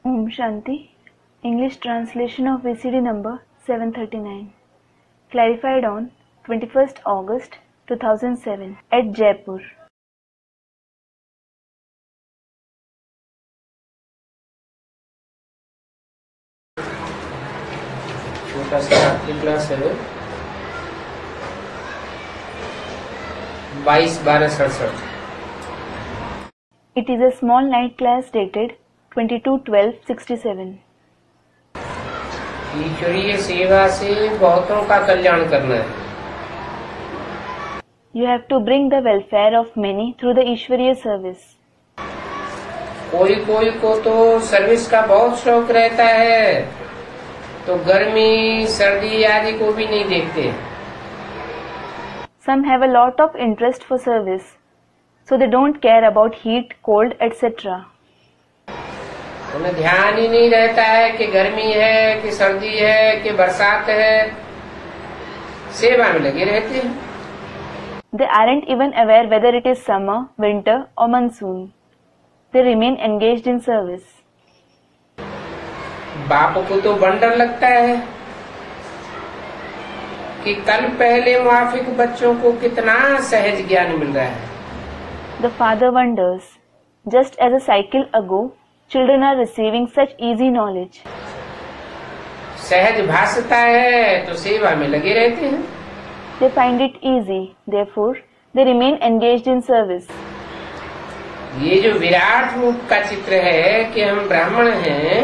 Om Shanti. English translation of VCD number 739. Clarified on 21st August 2007 at Jaipur. छोटा सा रात्रि class है 22/12/67। It is a small night class dated 22/12/67. ईश्वरीय सेवा से बहुतों का कल्याण करना है। You have to bring the welfare of many through the Ishwariya service. कोई कोई को तो सर्विस का बहुत शौक रहता है, तो गर्मी सर्दी आदि को भी नहीं देखते। Some have a lot of interest for service, so they don't care about heat, cold, etc. उन्हें ध्यान ही नहीं रहता है कि गर्मी है कि सर्दी है कि बरसात है, सेवा में लगे रहते हैं। They aren't even aware whether it is summer, winter or monsoon. They remain engaged in service. बाप को तो वंडर लगता है कि कल पहले मुआफिक बच्चों को कितना सहज ज्ञान मिल रहा है। The father wonders, just as a cycle ago, children are receiving such easy knowledge. सहज भाषता है तो सेवा में लगे रहते हैं। They find it easy, therefore they remain engaged in service. ये जो विराट रूप का चित्र है कि हम ब्राह्मण हैं,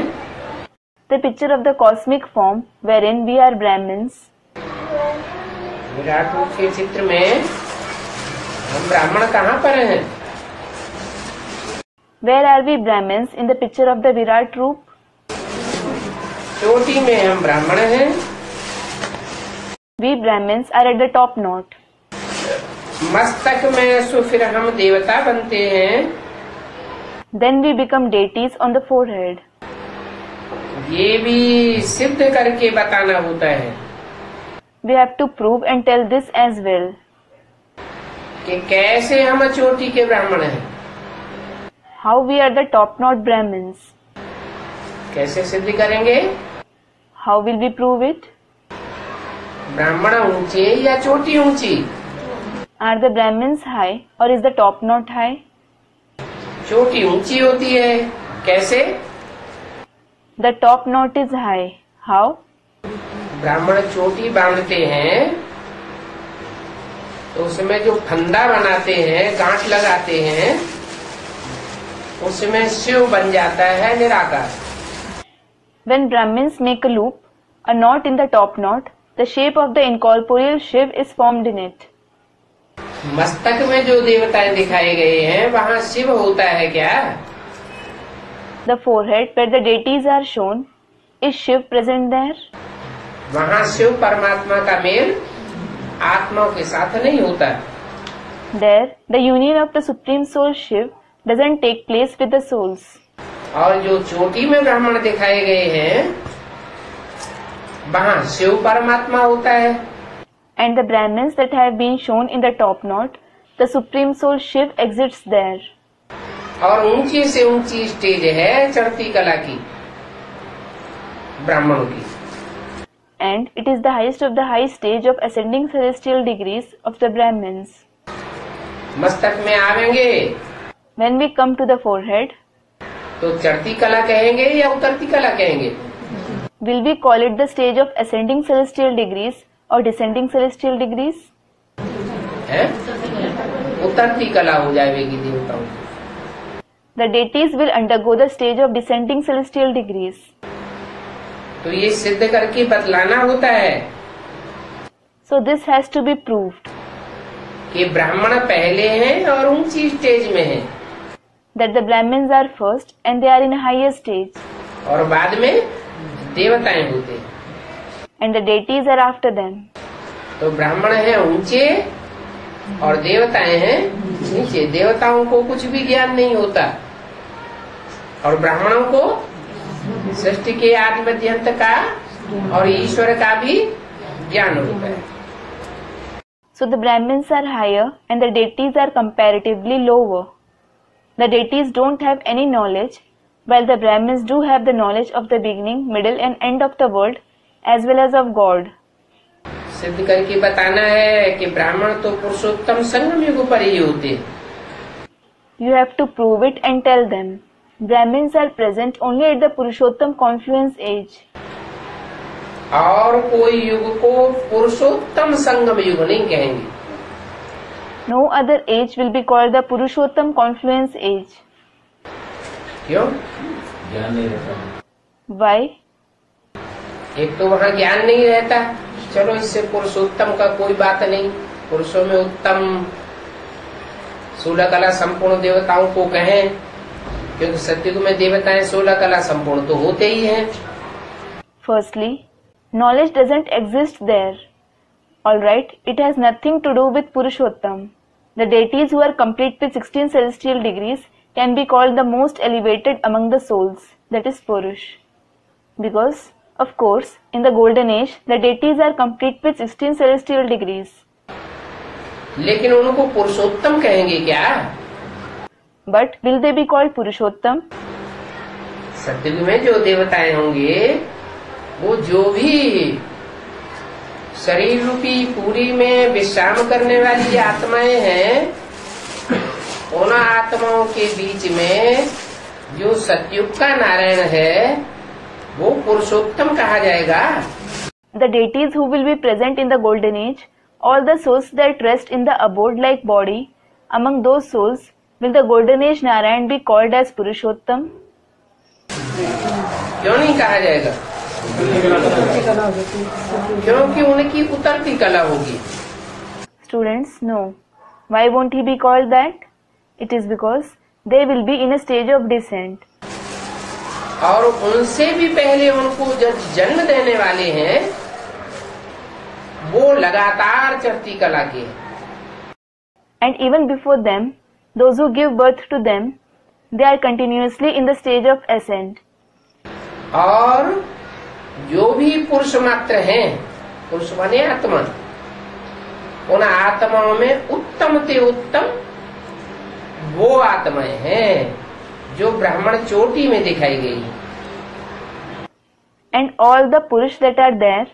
The picture of the cosmic form wherein we are Brahmins. Virat रूप के चित्र में हम ब्राह्मण कहाँ पर हैं? Where are we Brahmins in the picture of the Virat Roop? चोटी में हम ब्राह्मण हैं, We Brahmins are at the top knot. मस्तक में सो फिर हम देवता बनते हैं। Then we become deities on the forehead. ये भी सिद्ध करके बताना होता है We have to prove and tell this as well. कि कैसे हम चोटी के ब्राह्मण हैं। How we are the top knot Brahmins. कैसे सिद्ध करेंगे? How will we prove it? ब्राह्मण ऊंचे या चोटी ऊंची? Are the Brahmins high or is the top knot high? चोटी ऊंची होती है, कैसे? The top knot is high. How? ब्राह्मण चोटी बांधते हैं तो उसमें जो फंदा बनाते हैं, गांठ लगाते हैं, उसमें शिव बन जाता है निराकार। When Brahmins make a loop, a knot in the top knot, the shape of the incorporeal Shiv is formed in it. मस्तक में जो देवताएं दिखाए गए हैं वहाँ शिव होता है क्या? The forehead where the deities are shown, is Shiv present there? वहाँ शिव परमात्मा का मेल आत्मा के साथ नहीं होता। There, the union of the Supreme Soul Shiv doesn't take place with the souls. और जो चोटी में ब्राह्मण दिखाए गए हैं वहाँ शिव परमात्मा होता है। And the Brahmins that have been shown in the top knot, the Supreme Soul Shiv exists there. और ऊंची से ऊंची स्टेज है चढ़ती कला की, ब्राह्मणों की। And it is the highest of the high stage of ascending celestial degrees of the Brahmins. मस्तक में आवेंगे When we come to the forehead, तो चढ़ती कला कहेंगे या उतरती कला कहेंगे? will we call it the stage of ascending celestial degrees or descending celestial degrees? है? उतरती कला हो जाएगी देवताओं की। The deities will undergo the stage of descending celestial degrees. तो ये सिद्ध करके बतलाना होता है So this has to be proved कि ब्राह्मण पहले हैं और ऊंची स्टेज में हैं, that the Brahmins are first and they are in a higher stage, और बाद में देवताएं होते हैं। and the deities are after them. तो ब्राह्मण हैं ऊंचे और देवताएं हैं नीचे। देवताओं को कुछ भी ज्ञान नहीं होता और ब्राह्मणों को सृष्टि के आदि मध्यांत का और ईश्वर का भी ज्ञान होता है। So the Brahmins are higher and the deities are comparatively lower. The deities don't have any knowledge, while the Brahmins do have the knowledge of the beginning, middle and end of the world as well as of God. सिद्ध करके बताना है कि ब्राह्मण तो पुरुषोत्तम संगम युग पर ही होते। You have to prove it and tell them. Brahmins are present only at the Purushottam confluence age. और कोई युग को पुरुषोत्तम संगम युग नहीं कहेंगे। No other age will be called the Purushottam confluence age. क्यों? ज्ञान नहीं रहता। Why? एक तो वहाँ ज्ञान नहीं रहता, चलो इससे पुरुषोत्तम का कोई बात नहीं, पुरुषों में उत्तम 16 कला संपूर्ण देवताओं को कहें, क्योंकि सतयुग में देवताएं 16 कला संपूर्ण तो होते ही हैं। Firstly, knowledge doesn't exist there. Alright, it has nothing to do with Purushottam. The deities who are complete with 16 celestial degrees can be called the most elevated among the souls, that is Purush. Because, of course, in the golden age, the deities are complete with 16 celestial degrees. लेकिन उनको पुरुषोत्तम कहेंगे क्या? But will they be called Purushottam? सतयुग में जो देवताएं होंगे वो जो भी शरीर रूपी पूरी में विश्राम करने वाली आत्माएं हैं, उन आत्माओं के बीच में जो सतयुग का नारायण है वो पुरुषोत्तम कहा जाएगा। The deities who will be present in the golden age, all the souls that rest in the abode-like body, among those souls will the golden age Narayan be called as Purushottam? क्यों नहीं कहा जाएगा? क्योंकि उनकी उतरती कला होगी। Students, no. Why won't he be called that? It is because they will be in a stage of descent. और उनसे भी पहले उनको जो जन्म देने वाले हैं वो लगातार चढ़ती कला के हैं। And even before them, those who give birth to them, they are continuously in the stage of ascent. और जो भी पुरुष मात्र हैं, पुरुष माने आत्मा, उन आत्माओं में उत्तम से उत्तम वो आत्माएं हैं जो ब्राह्मण चोटी में दिखाई गई। And all the Purush that are there,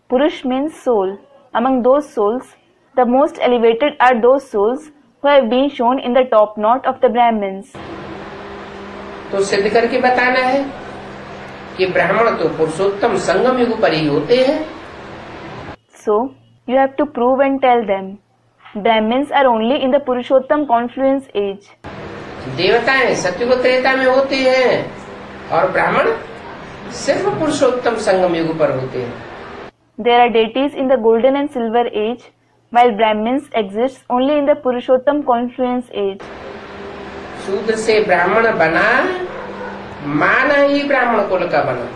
Purush means soul. Among those souls, the most elevated are those souls who have been shown in the top knot of the Brahmins. तो सिद्ध करके बताना है कि ब्राह्मण तो पुरुषोत्तम संगम युग पर ही होते हैं। So, you have to prove and tell them. Brahmins are only in the Purushottam confluence age. देवताएं सतयुग त्रेता में होते हैं और ब्राह्मण सिर्फ पुरुषोत्तम संगम युग पर होते हैं। There are deities in the golden and silver age, while Brahmins exist only in the Purushottam confluence age. शूद्र से ब्राह्मण बना, माना ही ब्राह्मण कुल का बना।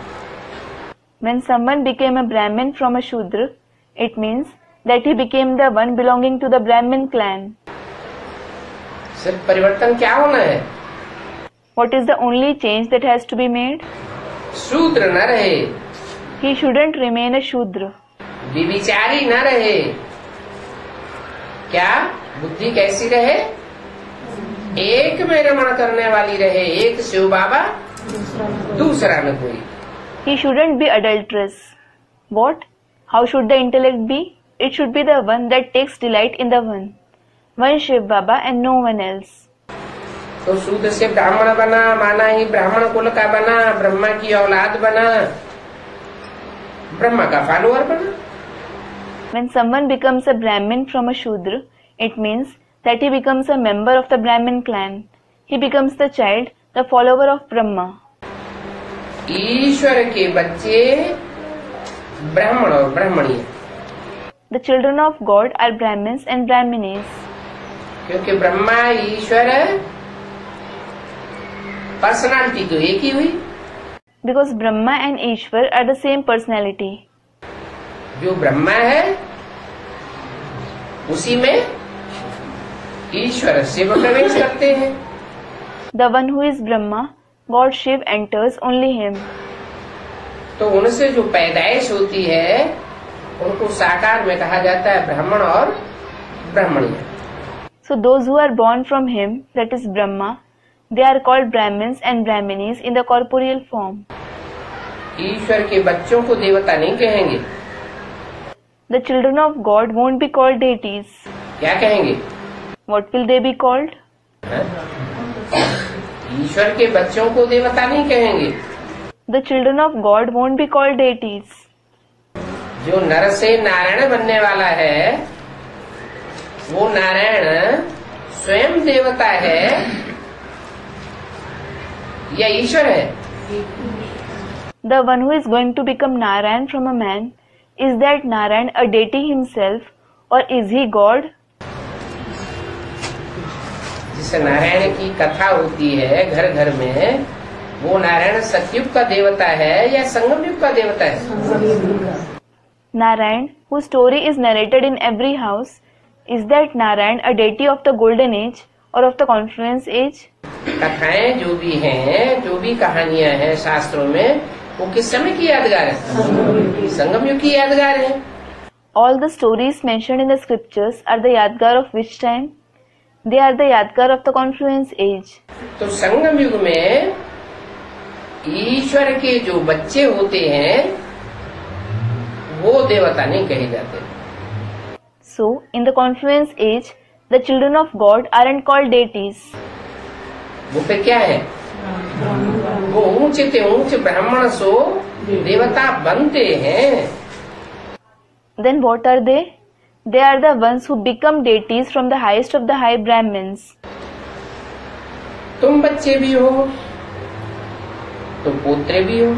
When someone became a Brahmin from a Shudra, it means that he became the one belonging to the Brahmin clan. सिर्फ परिवर्तन क्या होना है? What is the only change that has to be made? शूद्र न रहे, He shouldn't remain a Shudra. विविचारी न रहे। क्या बुद्धि कैसी रहे? एक में रमण करने वाली रहे, एक शिव बाबा, दूसरा न कोई। He shouldn't be adulterous. What? How should the intellect be? It should be the one that takes delight in the one. One Shiv Baba and no one else. तो शूद्र से ब्राह्मण बना, माना ही ब्राह्मण कुल का बना, ब्रह्मा की औलाद बना, ब्रह्मा का फॉलोअर बना। When someone becomes a Brahmin from a Shudra, it means that he becomes a member of the Brahmin clan. He becomes the child, the follower of Brahma. ईश्वर के बच्चे ब्राह्मण और ब्राह्मणी, The children of God are Brahmins and Brahminis. क्योंकि ब्रह्मा ईश्वर personality तो एक ही हुई। Because Brahma and Ishwar are the same personality. जो ब्रह्मा है उसी में ईश्वर शिव प्रवेश करते हैं। The one who is Brahma, God Shiv enters only him. तो उनसे जो पैदाइश होती है उनको साकार में कहा जाता है ब्राह्मण और ब्राह्मणी। So those who are born from him, that is Brahma, They are called Brahmins and Brahminis in the corporeal form. ईश्वर के बच्चों को देवता नहीं कहेंगे। The children of God won't be called deities. क्या कहेंगे? What will they be called? ईश्वर के बच्चों को देवता नहीं कहेंगे। The children of God won't be called deities. जो नर से नारायण बनने वाला है, वो नारायण स्वयं देवता है या ईश्वर है? The one who is going to become Narayan from a man, is that Narayan a deity himself or is he God? जिस नारायण की कथा होती है घर घर में, वो नारायण सतयुग का देवता है या संगम युग का देवता है? Narayan, whose story is narrated in every house, is that Narayan a deity of the golden age or of the confluence age? कथाएं जो भी हैं, जो भी कहानियां हैं शास्त्रों में, वो किस समय की यादगार है? संगम युग की यादगार है। All the stories mentioned in the scriptures are the Yadgar of which time? They are the Yadgar of the confluence age. तो संगम युग में ईश्वर के जो बच्चे होते हैं, वो देवता नहीं कहे जाते। So, in the confluence age, the children of God aren't called deities. वो फिर क्या है? वो ऊंचे से ऊंचे ब्राह्मण सो देवता बनते हैं। Then what are they? They are the ones who become deities from the highest of the high Brahmins. तुम बच्चे भी हो, तुम पोत्रे भी हो।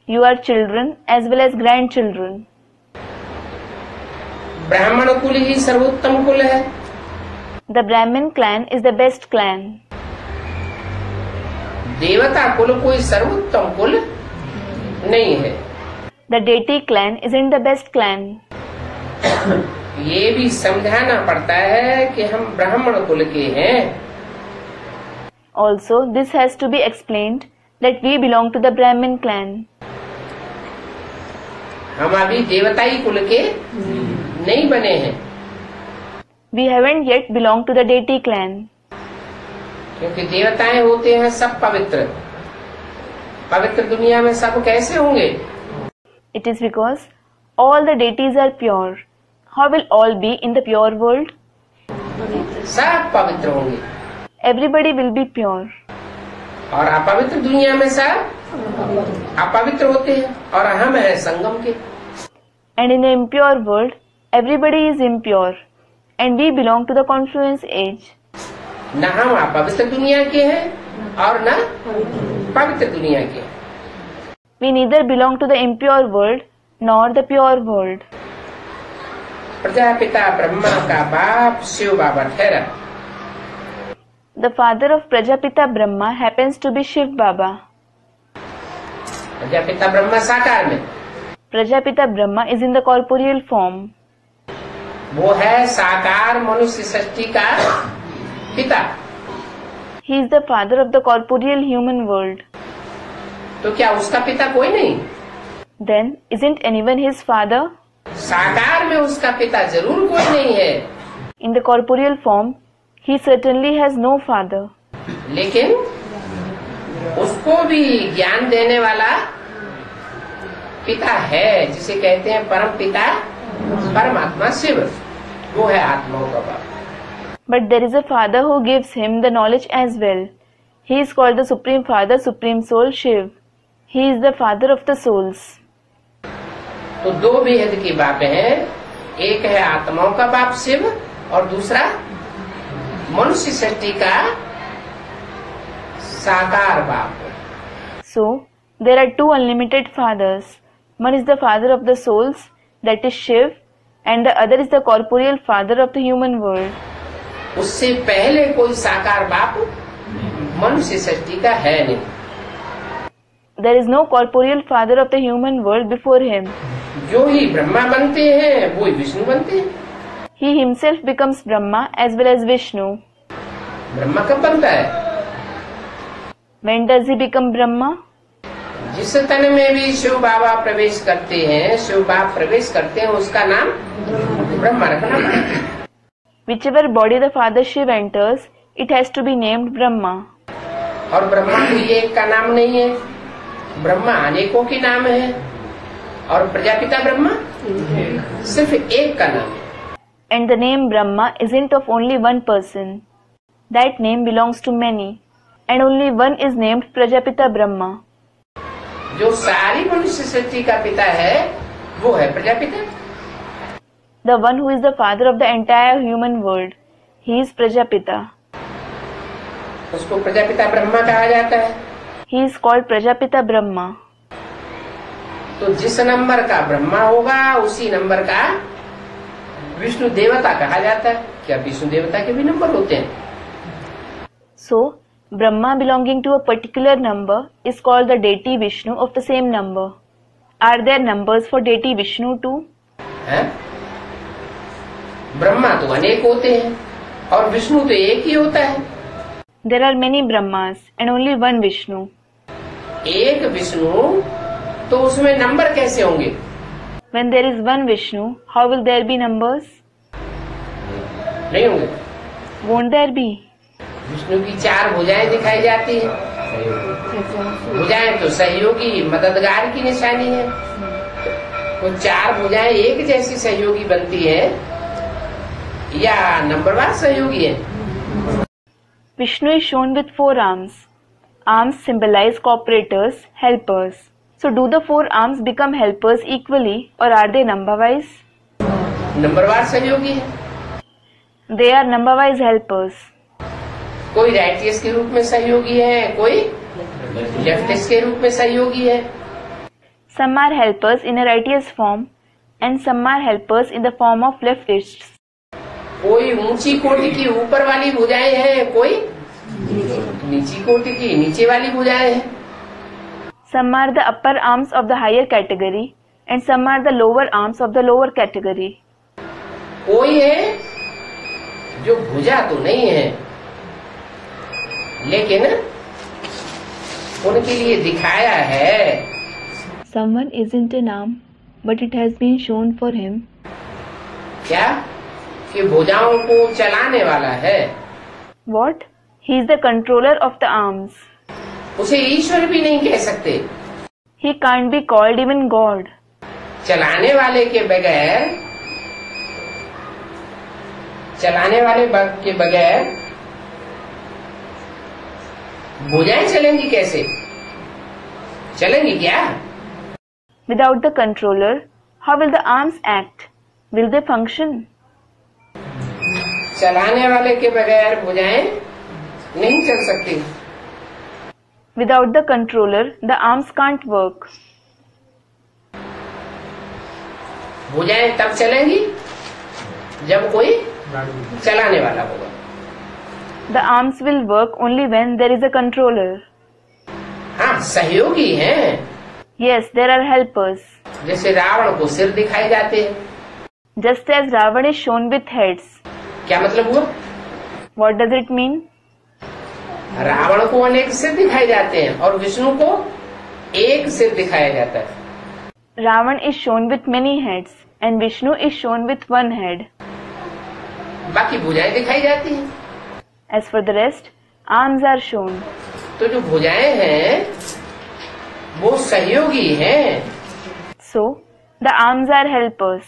You are children as well as grandchildren. ब्राह्मण कुल ही सर्वोत्तम कुल है। The Brahmin clan is the best clan. देवता कुल कोई सर्वोत्तम कुल नहीं है। The deity clan isn't the best clan. ये भी समझाना पड़ता है कि हम ब्राह्मण कुल के हैं। Also, this has to be explained that we belong to the Brahmin clan. हम अभी देवताई कुल के नहीं बने हैं, We haven't yet belonged to the deity clan. क्योंकि देवताएं होते हैं सब पवित्र। पवित्र दुनिया में सब कैसे होंगे? It is because all the deities are pure. How will all be in the pure world? सब पवित्र होंगे। Everybody will be pure. और अपवित्र दुनिया में सब अपवित्र होते हैं और हम हैं संगम के। And in the impure world, everybody is impure. And we belong to the confluence age. न हम अपवित्र दुनिया के हैं और न पवित्र दुनिया के। We neither belong to the impure world nor the pure world. Prajapita Brahma का बाप शिव बाबा ठहरा। The father of Prajapita Brahma happens to be Shiv Baba. Prajapita Brahma साकार में, Prajapita Brahma is in the corporeal form. वो है साकार मनुष्य सृष्टि का पिता। He is the father of the corporeal human world. तो क्या उसका पिता कोई नहीं? Then, isn't anyone his father? साकार में उसका पिता जरूर कोई नहीं है, In the corporeal form, he certainly has no father. लेकिन उसको भी ज्ञान देने वाला पिता है, जिसे कहते हैं परम पिता परमात्मा शिव। वो है आत्माओं का बाप। But there is a father who gives him the knowledge as well. He is called the Supreme Father, Supreme Soul, Shiv. He is the father of the souls. तो दो बेहद की बातें हैं, एक है आत्माओं का बाप शिव और दूसरा मनुष्य सृष्टि का साकार बाप। So, there are two unlimited fathers. One is the father of the souls, that is Shiv, and the other is the corporeal father of the human world. उससे पहले कोई साकार बाप मनुष्य सृष्टि का है नहीं। There is no corporeal father of the human world before him. जो ही ब्रह्मा बनते हैं वो ही विष्णु बनते हैं। He himself becomes Brahma as well as Vishnu. Brahma कब बनता है? When does he become Brahma? जिस तन में भी शिव बाबा प्रवेश करते हैं, शिव बाप प्रवेश करते हैं, उसका नाम ब्रह्मा रखना पड़ता है। Whichever body the father Shiv enters, it has to be named Brahma. और ब्रह्मा कोई एक का नाम नहीं है, ब्रह्मा अनेकों के नाम है, और प्रजापिता ब्रह्मा सिर्फ एक का नाम है. And the name Brahma isn't of only one person. That name belongs to many, and only one is named Prajapita Brahma. जो सारी मनुष्य सृष्टि का पिता है वो है Prajapita. The one who is the father of the entire human world, he is Prajapita. उसको प्रजापिता ब्रह्मा कहा जाता है. He is called Prajapita Brahma. तो जिस नंबर का ब्रह्मा होगा उसी नंबर का विष्णु देवता कहा जाता है. क्या विष्णु देवता के भी नंबर होते हैं? So, Brahma belonging to a particular number is called the deity Vishnu of the same number. Are there numbers for deity Vishnu too? है? ब्रह्मा तो अनेक होते हैं और विष्णु तो एक ही होता है. There are many Brahmas and only one Vishnu. एक विष्णु तो उसमें नंबर कैसे होंगे? When there is one Vishnu, how will there be numbers? नहीं होंगे. Won't there be? विष्णु की 4 भुजाएं दिखाई जाती है. भुजाएं तो सहयोगी मददगार की निशानी है. वो 4 भुजाएं एक जैसी सहयोगी बनती है या नंबरवार सहयोगी है? Vishnu is shown with 4 arms. Arms symbolize cooperators, helpers. So do the 4 arms become helpers equally or are they number-wise? नंबरवार सहयोगी है. They are number-wise helpers. कोई राइटियस के रूप में सहयोगी है, कोई लेफ्टिस्ट के रूप में सहयोगी है. Some are helpers in a righteous form and some are helpers in the form of leftists. कोई ऊंची कोटि की ऊपर वाली भुजाएं हैं, कोई नीची कोटि की नीचे वाली भुजाएं हैं. Some are the upper arms of the higher category and some are the lower arms of the lower category. कोई है जो भुजा तो नहीं है लेकिन उनके लिए दिखाया है. Someone isn't an arm, but it has been shown for him. क्या कि भुजाओं को चलाने वाला है. What? He is the controller of the arms. उसे ईश्वर भी नहीं कह सकते. He can't be called even God. चलाने वाले के बगैर भुजाएं चलेंगी कैसे? चलेंगी क्या? Without the controller, how will the arms act? Will they function? चलाने वाले के बगैर भुजाएं नहीं चल सकती. Without the controller, the arms can't work. भुजाएं तब चलेंगी जब कोई चलाने वाला होगा. The arms will work only when there is a controller. हाँ, सहयोगी हैं. Yes, there are helpers. जैसे रावण को सिर दिखाई जाते हैं. Just as Ravan is shown with heads. क्या मतलब हुआ? What does it mean? Ravan को अनेक सिर दिखाए जाते हैं और विष्णु को एक सिर दिखाया जाता है. Ravan is shown with many heads and Vishnu is shown with one head. बाकी भुजाएं दिखाई जाती हैं. As for the rest, arms are shown. तो जो भुजाएं हैं वो सहयोगी हैं. So, the arms are helpers.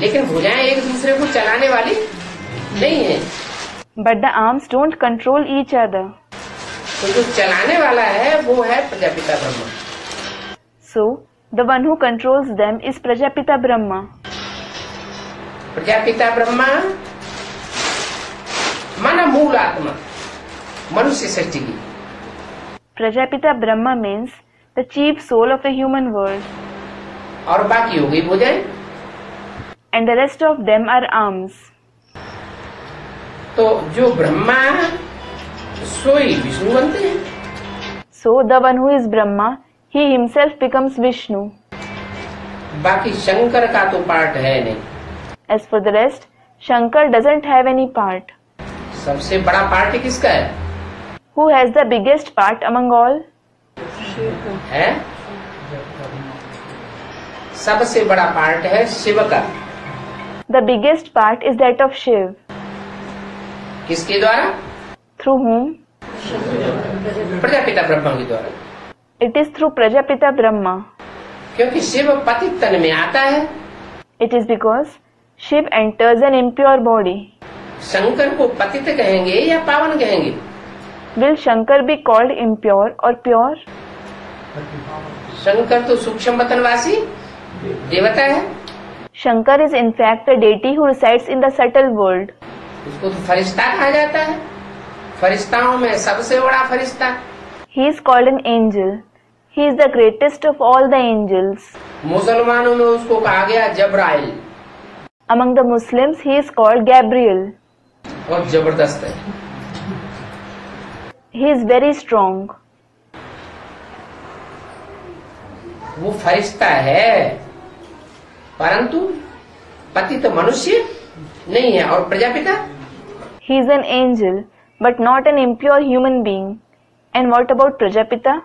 लेकिन भुजाएं एक दूसरे को चलाने वाली नहीं है. But the arms don't control each other. तो जो चलाने वाला है वो है Prajapita Brahma. So, the one who controls them is Prajapita Brahma. Prajapita Brahma माना मूल आत्मा मनुष्य सृष्टि की. Prajapita Brahma means the chief soul of the human world. और बाकी हो गई भुजाएं. And the rest of them are arms. तो जो ब्रह्मा सोई विष्णु बनते हैं. So, the one who is Brahma, he himself becomes Vishnu. बाकी शंकर का तो पार्ट है नहीं. As for the rest, Shankar doesn't have any part. सबसे बड़ा पार्ट किसका है? Who has the biggest part among all? है? सबसे बड़ा पार्ट है शिव का. The biggest part is that of Shiv. किसके द्वारा? Through whom? प्रजापिता ब्रह्मा के द्वारा। It is through Prajapita Brahma. क्योंकि शिव पतित तन में आता है। It is because Shiv enters an impure body. Shankar को पतित कहेंगे या पावन कहेंगे? Will Shankar be called impure or pure? Shankar तो सूक्ष्म वतनवासी देवता है। Shankar is in fact a deity who resides in the subtle world. उसको तो फरिश्ता कहा जाता है, फरिश्ताओं में सबसे बड़ा फरिश्ता। He is called an angel. He is the greatest of all the angels. मुसलमानों में उसको कहा गया जब्राइल। Among the Muslims, he is called Gabriel. और जबरदस्त है। He is very strong. वो फरिश्ता है, परंतु पतित मनुष्य नहीं है। और Prajapita? He is an angel, but not an impure human being. And what about Prajapita?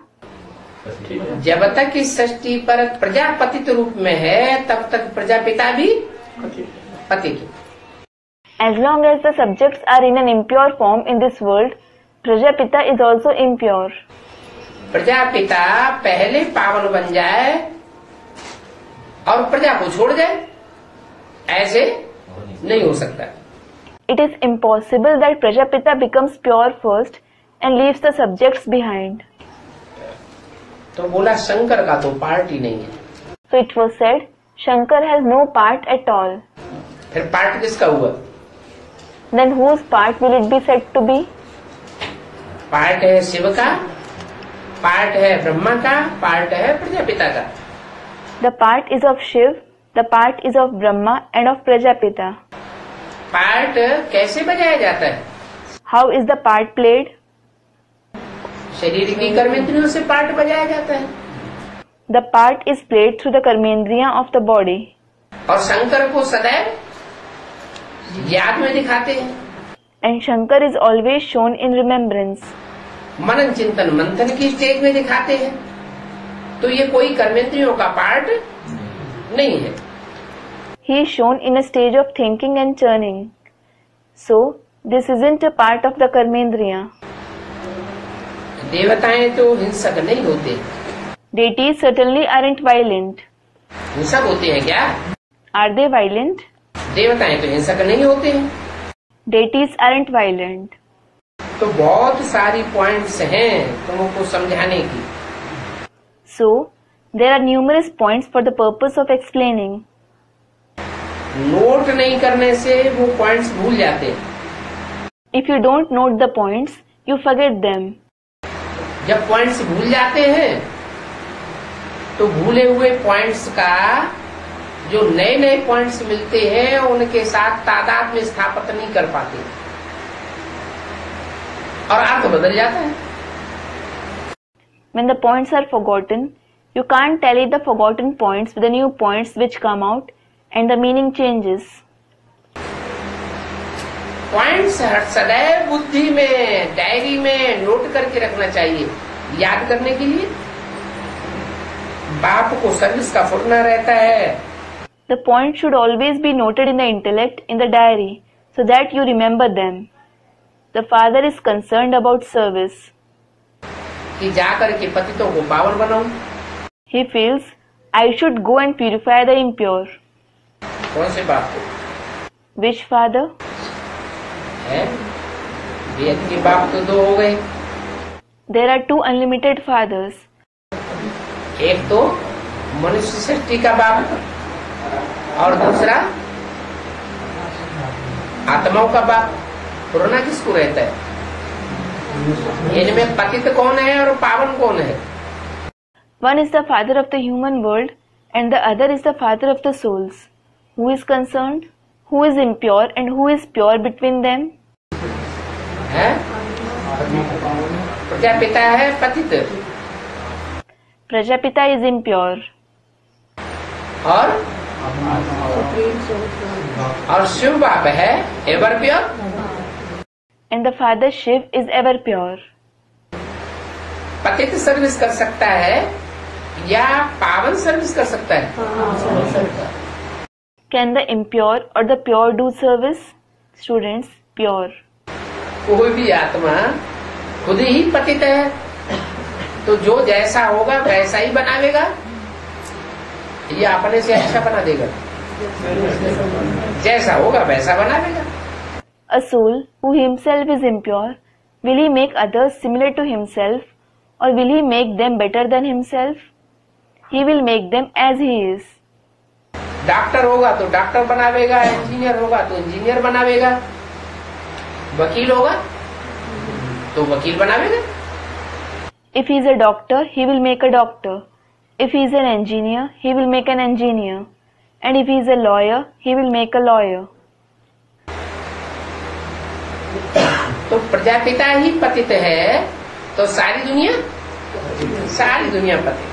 जब तक इस सृष्टि पर प्रजापतित रूप में है, तब तक प्रजापिता भी पतित। As long as the subjects are in an impure form in this world, Prajapita is also impure. Prajapita पहले पावन बन जाए और प्रजा को छोड़ जाए, ऐसे नहीं हो सकता। It is impossible that Prajapita becomes pure first and leaves the subjects behind. तो बोला शंकर का तो पार्ट ही नहीं है। So it was said, Shankar has no part at all. फिर पार्ट किसका हुआ? Then whose part will it be said to be? Part है शिव का, पार्ट है ब्रह्मा का, पार्ट है प्रजापिता का। The part is of Shiv, the part is of Brahma and of Prajapita. Part कैसे बजाया जाता है? How is the part played? शरीर की कर्मेंद्रियों से पार्ट बजाया जाता है। The part is played through the karmendriya of the body. और शंकर को सदैव याद में दिखाते हैं। And Shankar is always shown in remembrance. मनन चिंतन मंथन की स्टेज में दिखाते हैं। तो ये कोई कर्मेंद्रियों का पार्ट नहीं है। He is shown in a stage of thinking and churning. So, this isn't a part of the karmendriya. देवताएं तो हिंसक नहीं होते। Deities certainly aren't violent. हिंसक होते हैं क्या? Are they violent? देवताएं तो हिंसक नहीं होते हैं। Deities aren't violent. तो बहुत सारी पॉइंट्स हैं तुमको समझाने की। So, there are numerous points for the purpose of explaining. Note नहीं करने से वो पॉइंट्स भूल जाते हैं। If you don't note the points, you forget them. जब पॉइंट्स भूल जाते हैं तो भूले हुए पॉइंट्स का जो नए नए पॉइंट्स मिलते हैं उनके साथ तादाद में स्थापित नहीं कर पाते और अर्थ बदल जाता है। When the points are forgotten, you can't tally the forgotten points with the new points which come out and the meaning changes. Points सदैव बुद्धि में, डायरी में नोट करके रखना चाहिए याद करने के लिए। बाप को सर्विस का फुरना रहता है। The points should always be noted in the intellect, in the diary, so that you remember them. The father is concerned about service. कि जाकर के पतितों को पावन बनाऊं। He feels, I should go and purify the impure. कौन से बाप को? Which father? है वेद के बाप तो दो हो गए। There are two unlimited fathers. एक तो मनुष्य सृष्टि का बाप और दूसरा आत्माओं का बाप। पुराना किसको रहता है? इनमें पतित कौन है और पावन कौन है? One is the father of the human world and the other is the father of the souls. Who is concerned? Who is impure and who is pure between them? है प्रजापिता है पतित Prajapita is impure. और शिव बाप है ever pure. And the father Shiv is ever pure. पतित service कर सकता है या पावन सर्विस कर सकता है? Can the impure or the pure do service? Students, pure. कोई भी आत्मा खुद ही पतित है, तो जो जैसा होगा वैसा ही बनावेगा, ये अपने से अच्छा बना देगा, जैसा होगा वैसा बनावेगा। A soul who himself is impure, will he make others similar to himself, or will he make them better than himself? He will make them as he is. Doctor होगा तो डॉक्टर बनावेगा, इंजीनियर होगा तो engineer बनावेगा, वकील होगा तो वकील बनावेगा। If he is a doctor, he will make a doctor. If he is an engineer, he will make an engineer. And if he is a lawyer, he will make a lawyer. तो प्रजापिता ही पतित है तो सारी दुनिया पतित।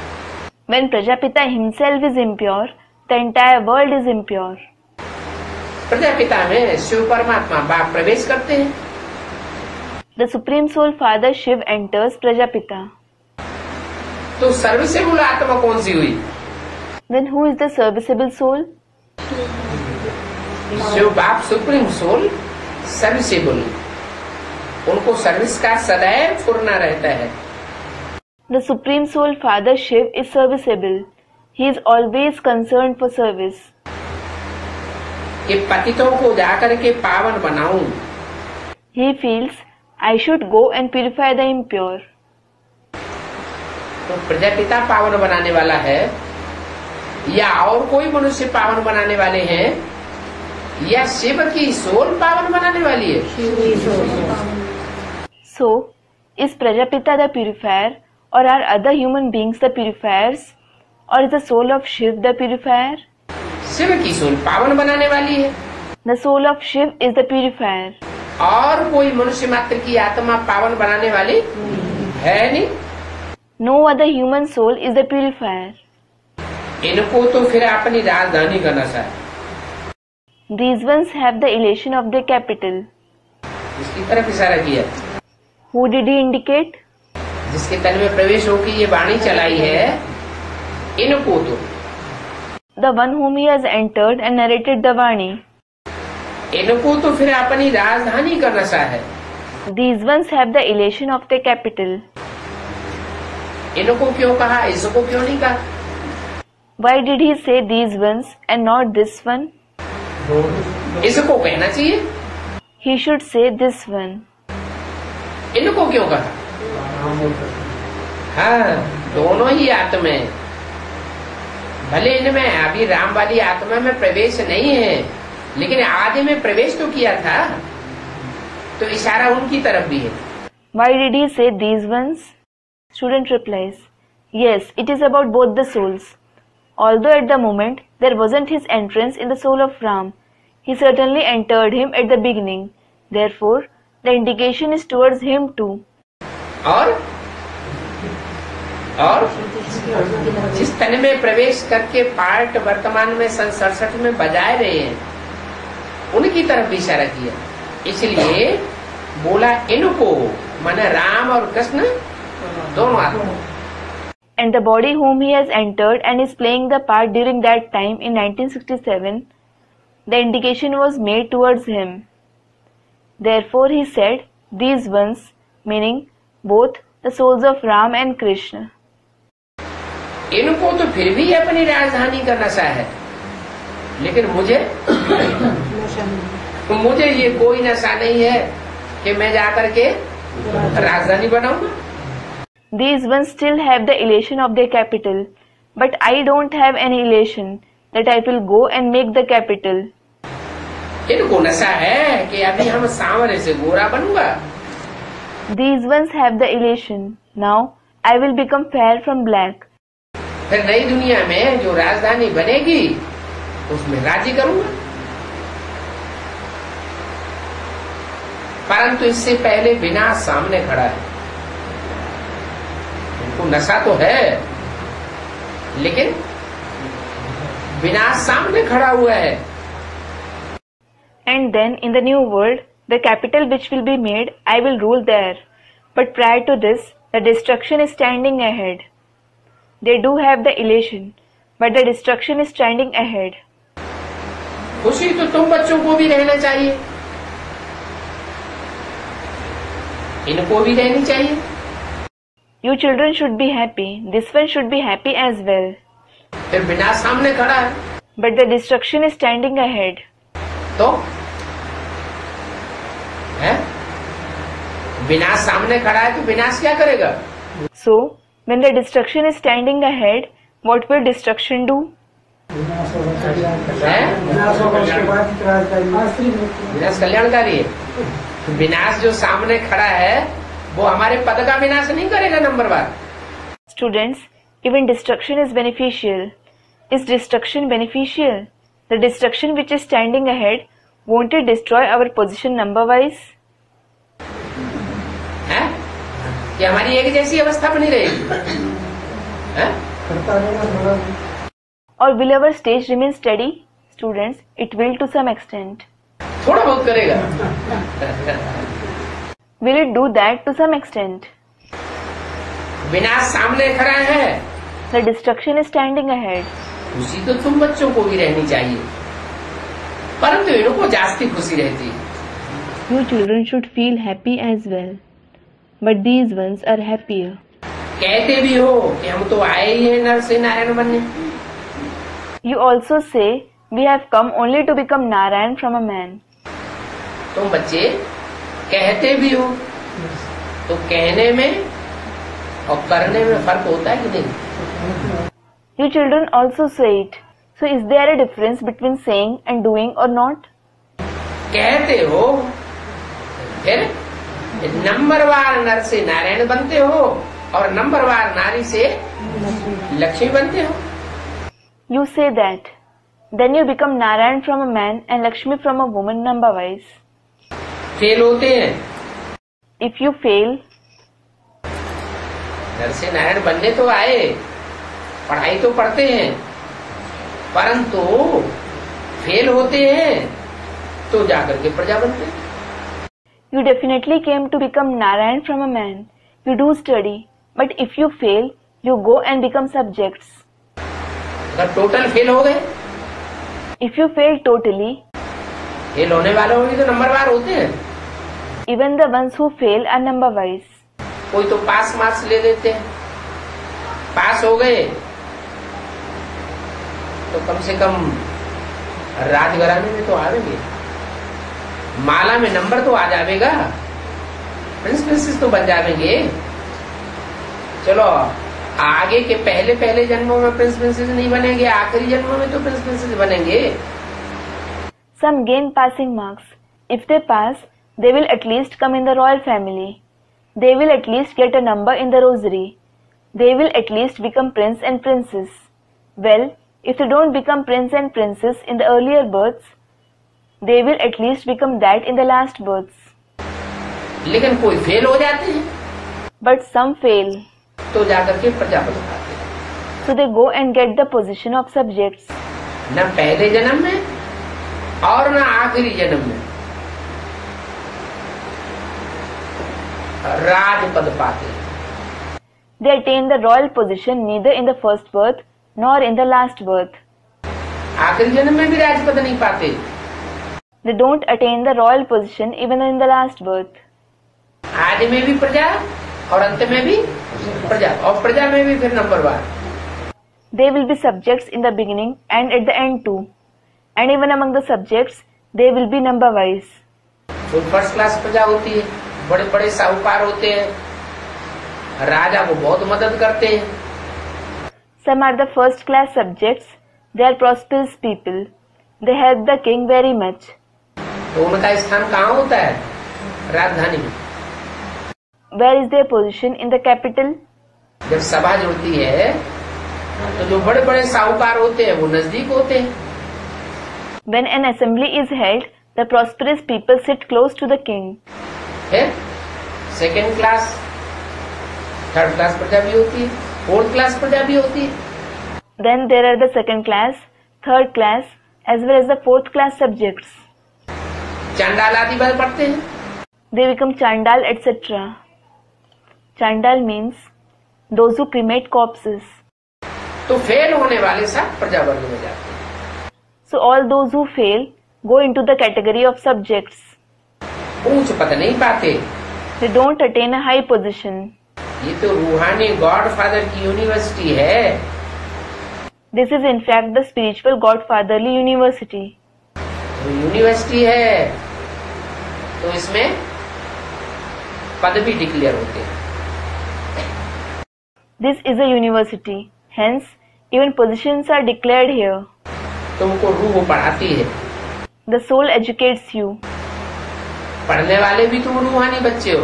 When Prajapita himself is impure, the entire world is impure. Prajapita में शिव परमात्मा बाप प्रवेश करते हैं। The Supreme Soul Father Shiv enters Prajapita. तो सर्विसेबल आत्मा कौन सी हुई? Then who is the serviceable soul? Shiv बाप सुप्रीम सोल सर्विसेबल, उनको सर्विस का सदैव फुरना रहता है। The Supreme Soul Father Shiv is serviceable. He is always concerned for service. कि पतितों को जाकर के पावन बनाऊं। He feels, I should go and purify the impure. तो प्रजापिता पावन बनाने वाला है या और कोई मनुष्य पावन बनाने वाले हैं, या शिव की सोल पावन बनाने वाली है? So, is Prajapita the purifier, or are other human beings the purifiers, or is the soul of Shiv the purifier? Shiv की सोल पावन बनाने वाली है। The soul of Shiv is the purifier. और कोई मनुष्य मात्र की आत्मा पावन बनाने वाली है नहीं। No other human soul is the purifier. इनको तो फिर अपनी राजधानी का नशा है। These ones have the elation of their capital. इसकी तरफ इशारा किया। Who did he indicate? जिसके तन में प्रवेश होकर ये वाणी चलाई है, इनको तो The one whom he has entered and narrated the Vani. इनको तो फिर अपनी राजधानी का नशा है। These ones have the elation of their capital. इनको क्यों कहा, इसको क्यों नहीं कहा? Why did he say these ones and not this one? इसको कहना चाहिए। He should say this one. इनको क्यों कहा? हाँ, दोनों ही आत्मा, भले इनमें अभी राम वाली आत्मा में प्रवेश नहीं है, लेकिन आदि में प्रवेश तो किया था, तो इशारा उनकी तरफ भी है। Why did he say these ones? Student replies, yes, it is about both the souls. Although at the moment there wasn't his entrance in the soul of Ram, he certainly entered him at the beginning. Therefore, the indication is towards him too. और जिस तन में प्रवेश करके part वर्तमान में सन 67 में बजाए रहे हैं, उनकी तरफ भी इशारा किया। इसलिए बोला इनको, माने राम और कृष्ण दोनों आत्मा। And the body whom he has entered and is playing the part during that time in 1967, the indication was made towards him. Therefore he said, these ones, meaning both the souls of Ram and Krishna. इनको तो फिर भी अपनी राजधानी का नशा है, लेकिन मुझे ये कोई नशा नहीं है कि मैं जाकर के राजधानी बनाऊंगा। These ones still have the elation of their capital, but I don't have any elation that I will go and make the capital. इनको नशा है कि अभी हम सांवरे से गोरा बनूंगा। These ones have the elation. Now I will become fair from black. फिर नई दुनिया में जो राजधानी बनेगी उसमें राज्य करूंगा। परंतु इससे पहले विनाश सामने खड़ा है। उनको नशा तो है, लेकिन विनाश सामने खड़ा हुआ है। And then in the new world, the capital which will be made, I will rule there. But prior to this, the destruction is standing ahead. They do have the elation, but the destruction is standing ahead. खुशी तो तुम बच्चों को भी रहना चाहिए। इनको भी रहनी चाहिए। You children should be happy. This one should be happy as well. फिर विनाश सामने खड़ा है But the destruction is standing ahead. तो है विनाश सामने खड़ा है तो विनाश क्या करेगा? So, when the destruction is standing ahead, what will destruction do? है? विनाश कल्याणकारी है। विनाश जो सामने खड़ा है वो हमारे पद का विनाश नहीं करेगा। Number 1 Students, even destruction is beneficial. Is destruction beneficial? The destruction which is standing ahead, won't it destroy our position number wise? है कि हमारी एक जैसी अवस्था बनी रहेगी? है? Or will our stage remain steady? Students, it will to some extent. थोड़ा बहुत करेगा। Will it do that to some extent? विनाश सामने खड़ा है, The destruction is standing ahead. खुशी तो तुम बच्चों को भी रहनी चाहिए, परंतु इनको जास्ती खुशी रहती है। You children should feel happy as well. But these ones are happier. कहते भी हो कि हम तो आए ही हैं नर से नारायण बनने। You also say, we have come only to become Narayan from a man. तुम बच्चे कहते भी हो, तो कहने में और करने में फर्क होता है कि नहीं? You children also say it. So is there a difference between saying and doing or not? कहते हो, फिर नंबरवार नर से नारायण बनते हो और नंबरवार नारी से लक्ष्मी बनते हो। You say that. Then you become Narayan from a man and Lakshmi from a woman number wise. Fail होते हैं, If you fail, नर से नारायण बनने तो आए, पढ़ाई तो पढ़ते हैं, परंतु फेल होते हैं तो जाकर के प्रजा बनते हैं। you definitely came to become Narayan from a man. You do study. But if you fail, you go and become subjects. अगर टोटल फेल हो गए, If you fail totally, fail होने वाले भी तो नंबरवार होते हैं। even the ones who fail are number wise. कोई तो पास मार्क्स ले लेते हैं, पास हो गए तो कम से कम राजघराने में तो आवेंगे, माला में नंबर तो आ जाएगा, प्रिंस प्रिंसेस तो बन जाएंगे। चलो आगे के पहले पहले जन्मों में प्रिंस प्रिंसेस नहीं बनेंगे, आखिरी जन्मों में तो प्रिंस प्रिंसेस बनेंगे। Some gain passing marks. If they pass, they will at least come in the royal family. They will at least get a number in the rosary. They will at least become prince and princess. Well, if they don't become prince and princess in the earlier births, they will at least become that in the last births. लेकिन कोई fail हो जाते हैं But some fail, तो जाकर के प्रजा बन जाते हैं, so they go and get the position of subjects. न पहले जन्म में और न आखिरी जन्म में राजपद पाते हैं। They attain the royal position neither in the first birth nor in the last birth. आखिरी जन्म में भी राजपद नहीं पाते, They don't attain the royal position even in the last birth. आदि में भी प्रजा और अंत में भी प्रजा, और प्रजा में भी फिर नंबरवार। They will be subjects in the beginning and at the end too. And even among the subjects, they will be number wise. कोई फर्स्ट क्लास प्रजा होती है, बड़े बड़े साहूकार होते हैं, राजा को बहुत मदद करते हैं। Some are the first class subjects. They are prosperous people. They help the king very much. तो उनका स्थान कहाँ होता है? राजधानी में। Where is their position in the capital? जब सभा जुड़ती है तो जो बड़े बड़े साहूकार होते हैं वो नजदीक होते हैं। When an assembly is held, the prosperous people sit close to the king. फिर सेकेंड क्लास, थर्ड क्लास प्रजा भी होती है, फोर्थ क्लास प्रजा भी होती है। Then there are the second class, third class, as well as the fourth class subjects. चांडाल आदि बल पढ़ते हैं। They become Chandal, etc. Chandal means those who cremate corpses. तो फेल होने वाले सब प्रजा वर्ग में जाते हैं। So all those who fail go into the category of subjects. ऊंच पद नहीं पाते, They don't attain a high position. ये तो रूहानी गॉड फादर की यूनिवर्सिटी है। This is in fact the spiritual Godfatherly University. तो यूनिवर्सिटी है तो इसमें पद भी डिक्लेयर होते हैं। This is a university. Hence, even positions are declared here. तुमको रूह पढ़ाती है। The soul educates you. पढ़ने वाले भी तुम रूहानी बच्चे हो।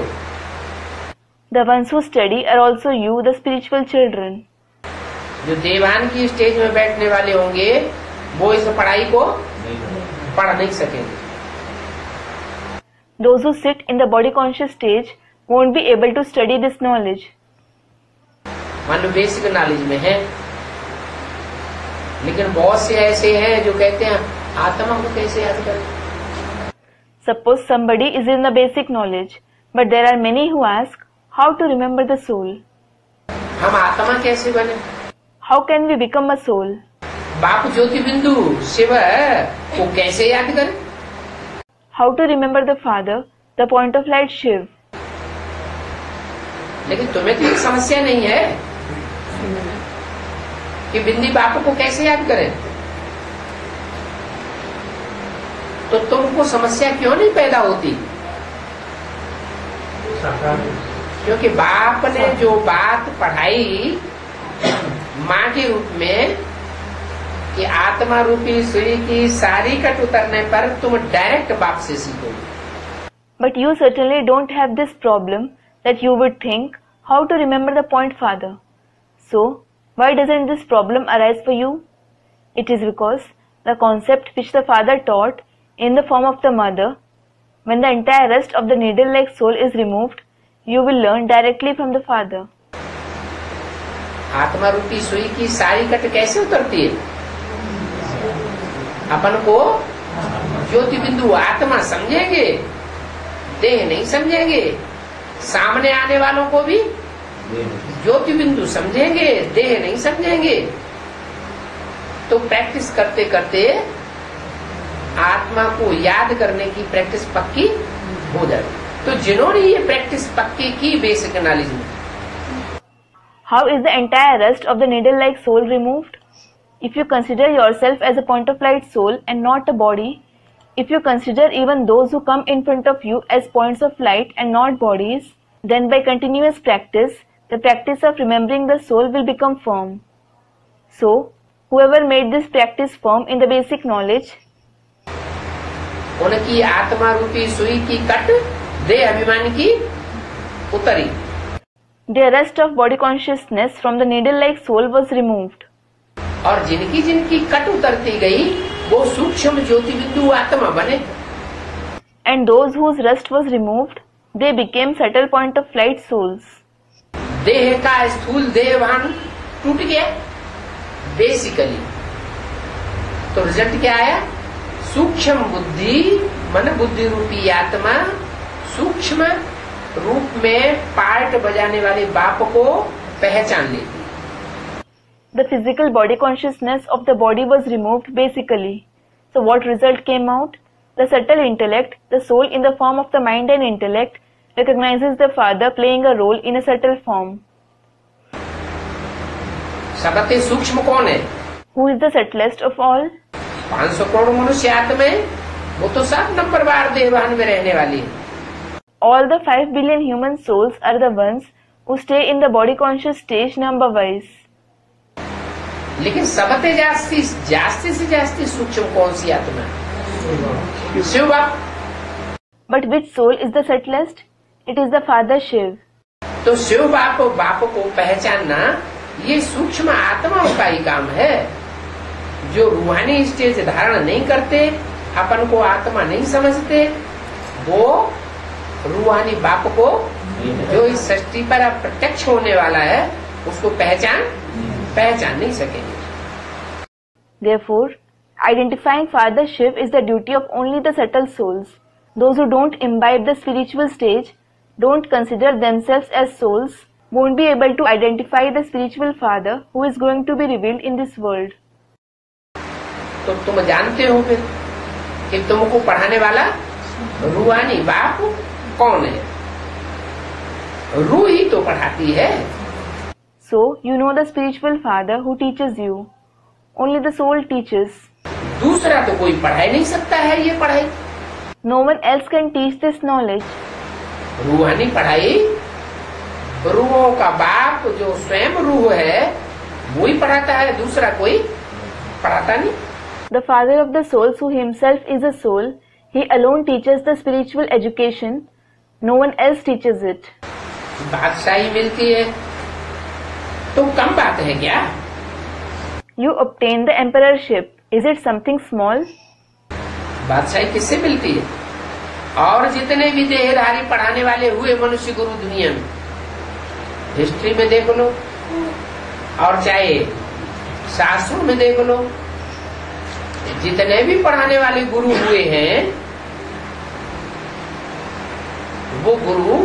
The ones who study are also you, the spiritual children. जो देवान की स्टेज में बैठने वाले होंगे वो इस पढ़ाई को पढ़ नहीं सकेंगे। Those who sit in the body conscious stage won't be able to study this knowledge. मान लो बेसिक नॉलेज में है, लेकिन बहुत से ऐसे हैं जो कहते हैं आत्मा को कैसे याद करें। Suppose somebody is in the basic knowledge, but there are many who ask how to remember the soul. हम आत्मा कैसे बने? How can we become a soul? बाप ज्योति बिंदु शिव को कैसे याद करें? How to remember the Father, the point of light Shiv? लेकिन तुम्हें तो एक समस्या नहीं है कि बिंदी बाप को कैसे याद करें। तो तुमको समस्या क्यों नहीं पैदा होती? क्योंकि बाप ने जो बात पढ़ाई माँ के रूप में कि आत्मा रूपी सुई की सारी कट उतरने पर तुम डायरेक्ट बाप से सीखोगे। But you certainly don't have this problem that you would think how to remember the point Father. So, why doesn't this problem arise for you? It is because the concept which the Father taught in the form of the Mother, when the entire rest of the needle-like soul is removed, you will learn directly from the Father. आत्मा रूपी सुई की सारी cut कैसे उतरती है? अपन को ज्योति बिंदु आत्मा समझेंगे, देह नहीं समझेंगे। सामने आने वालों को भी ज्योति बिंदु समझेंगे, देह नहीं समझेंगे। तो प्रैक्टिस करते करते आत्मा को याद करने की प्रैक्टिस पक्की हो जाती। तो जिन्होंने ये प्रैक्टिस पक्की की बेसिक नॉलेज में, How is the entire rest of the needle-like soul removed? If you consider yourself as a point of light soul and not a body, if you consider even those who come in front of you as points of light and not bodies, then by continuous practice, the practice of remembering the soul will become firm. So, whoever made this practice firm in the basic knowledge, उनकी आत्मा रूपी सुई की cut देह अभिमान की उतरी। their rest of body consciousness from the needle-like soul was removed. और जिनकी जिनकी कट उतरती गई वो सूक्ष्म ज्योति बिंदु आत्मा बने। And those whose rest was removed, they became subtle point of light souls. देह का स्थूल देहभान टूट गया बेसिकली। तो रिजल्ट क्या आया? सूक्ष्म बुद्धि मन बुद्धि रूपी आत्मा सूक्ष्म रूप में पार्ट बजाने वाले बाप को पहचान लेती। The physical body consciousness of the body was removed basically. So what result came out? The subtle intellect, the soul in the form of the mind and intellect, recognizes the Father playing a role in a subtle form. सबसे सूक्ष्म कौन है? Who is the subtlest of all? 500 crore मनुष्य आत्मा है, वो तो 7 number बार देहभान में रहने वाली है। All the 5 billion human souls are the ones who stay in the body conscious stage number wise. लेकिन सबसे जास्ती से जास्ती सूक्ष्म कौन सी आत्मा है? शिव बाप। But which soul is the subtlest? It is the Father Shiv. तो शिव बाप को पहचानना ये सूक्ष्म आत्माओं का ही काम है। जो रूहानी स्टेज धारण नहीं करते, अपन को आत्मा नहीं समझते, वो रूहानी बाप को जो इस सृष्टि पर प्रत्यक्ष होने वाला है उसको पहचान नहीं सकेंगे। Therefore, identifying Father Shiv is the duty of only the subtle souls. Those who don't imbibe the spiritual stage, don't consider themselves as souls, won't be able to identify the spiritual Father who is going to be revealed in this world. तो तुम जानते हो फिर कि तुमको पढ़ाने वाला रूहानी बाप कौन है? रूह ही तो पढ़ाती है। So, you know the spiritual father who teaches you. Only the soul teaches. दूसरा तो कोई पढ़ा ही नहीं सकता है ये पढ़ाई। No one else can teach this knowledge. रूहानी पढ़ाई रूहों का बाप जो स्वयं रूह है वो ही पढ़ाता है, दूसरा कोई पढ़ाता नहीं। The father of the souls, who himself is a soul, he alone teaches the spiritual education. No one else teaches it. बादशाही मिलती है तो कम बात है क्या? You obtain the emperorship. Is it something small? बादशाही किससे मिलती है? और जितने भी देहधारी पढ़ाने वाले हुए मनुष्य गुरु दुनिया में, हिस्ट्री में देख लो और चाहे शास्त्रों में देख लो, जितने भी पढ़ाने वाले गुरु हुए हैं वो गुरु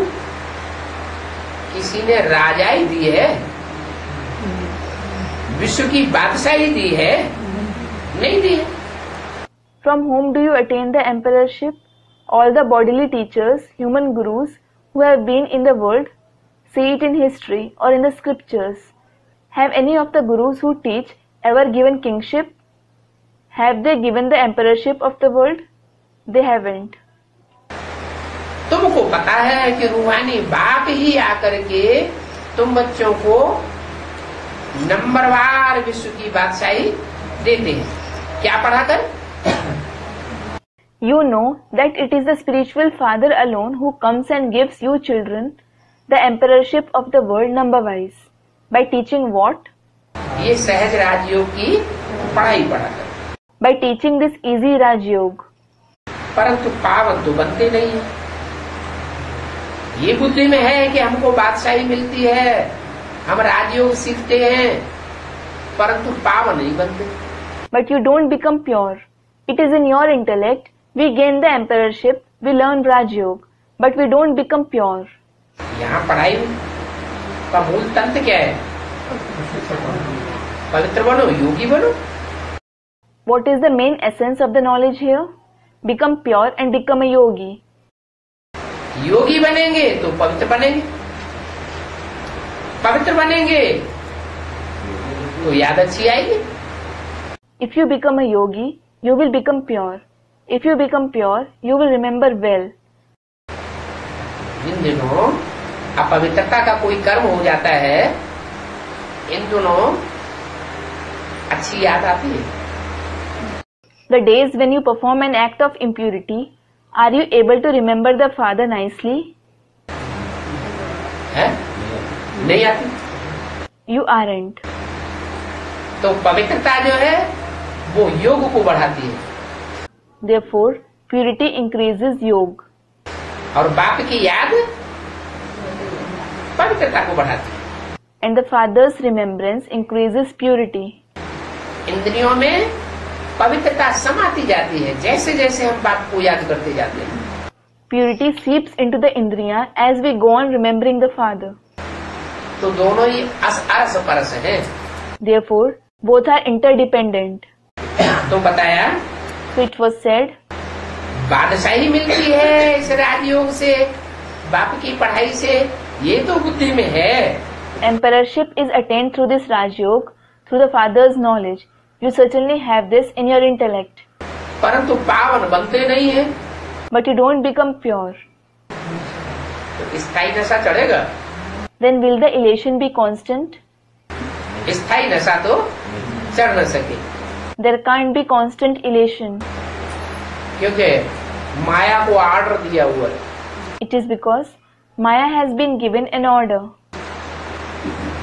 किसी ने राजाई दी है, विश्व की बादशाही दी है? नहीं दी है। From whom do you attain the emperorship? All the bodily teachers, human gurus who have been in the world, see it in history or in the scriptures. Have any of the gurus who teach ever given kingship? Have they given the emperorship of the world? They haven't. तुमको पता है कि रूहानी बाप ही आकर के तुम बच्चों को नंबरवार विश्व की बादशाही देते हैं, क्या पढ़ाकर? You know that it is the spiritual father alone who comes and gives you children the emperorship of the world number-wise. By teaching what? ये सहज राजयोग की पढ़ाई पढ़ाकर। By teaching this easy Raj Yoga. परंतु पावन तो बनते नहीं है। ये बुद्धि में है कि हमको बादशाही मिलती है, हम राजयोग सीखते हैं, परंतु पावन नहीं बनते। But you don't become pure. It is in your intellect. We gain the emperorship, we learn Raj Yoga, but we don't become pure. यहाँ पढ़ाई का मूल तंत्र क्या है? पवित्र बनो, योगी बनो। What is the main essence of the knowledge here? Become pure and become a yogi. योगी बनेंगे तो पवित्र बनेंगे, पवित्र बनेंगे तो याद अच्छी आएगी। If you become a yogi, you will become pure. If you become pure, you will remember well. इन दिनों अपवित्रता का कोई कर्म हो जाता है, इन दोनों अच्छी याद आती है। The days when you perform an act of impurity, are you able to remember the Father nicely? है? नहीं आती। You aren't. तो पवित्रता जो है वो योग को बढ़ाती है। Therefore, purity increases yoga. और बाप की याद पवित्रता को बढ़ाती है। And the Father's remembrance increases purity. इंद्रियों में पवित्रता समाती जाती है जैसे जैसे हम बाप को याद करते जाते हैं। Purity seeps into the indriya as we go on remembering the Father. तो दोनों ही अरस परस हैं। Therefore, both are interdependent. तो बताया, So it was said, बादशाही मिलती है इस राजयोग से, बाप की पढ़ाई से, ये तो बुद्धि में है। emperorship is attained through this Raj Yoga, through the Father's knowledge. You certainly have this in your intellect. परंतु पावन बनते नहीं है। But you don't become pure. तो स्थायी नशा चढ़ेगा? Then will the elation be constant? स्थायी नशा तो चढ़ न सके, There can't be constant elation. क्योंकि माया को ऑर्डर दिया हुआ है। It is because Maya has been given an order.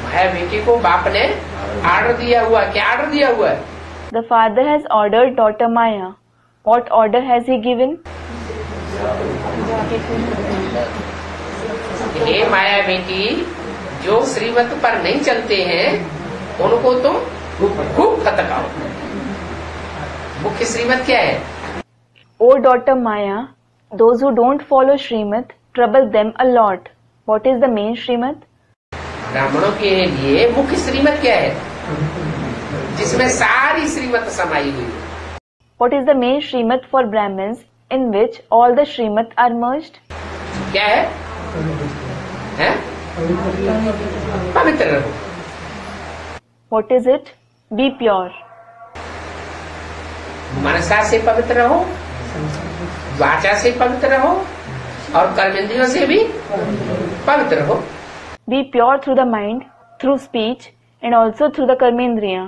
माया बेटी को बाप ने ऑर्डर दिया हुआ, क्या ऑर्डर दिया हुआ है? The Father has ordered daughter Maya. What order has he given? हे माया बेटी, जो श्रीमत पर नहीं चलते हैं उनको तुम खूब फटकाओ। मुख्य श्रीमत क्या है? O daughter Maya, those who don't follow Srimad trouble them a lot. What is the main Srimad? ब्राह्मणों के लिए मुख्य श्रीमत क्या है, जिसमें सारी श्रीमत समाई हुई है? What is the main Srimad for Brahmins in which all the Srimad are merged? क्या है? हैं? पवित्र रहो। What is it? Be pure. मनसा से पवित्र रहो, वाचा से पवित्र रहो और कर्मेंद्रियों से भी पवित्र रहो। Be pure through the mind, through speech, and also through the karmendriya.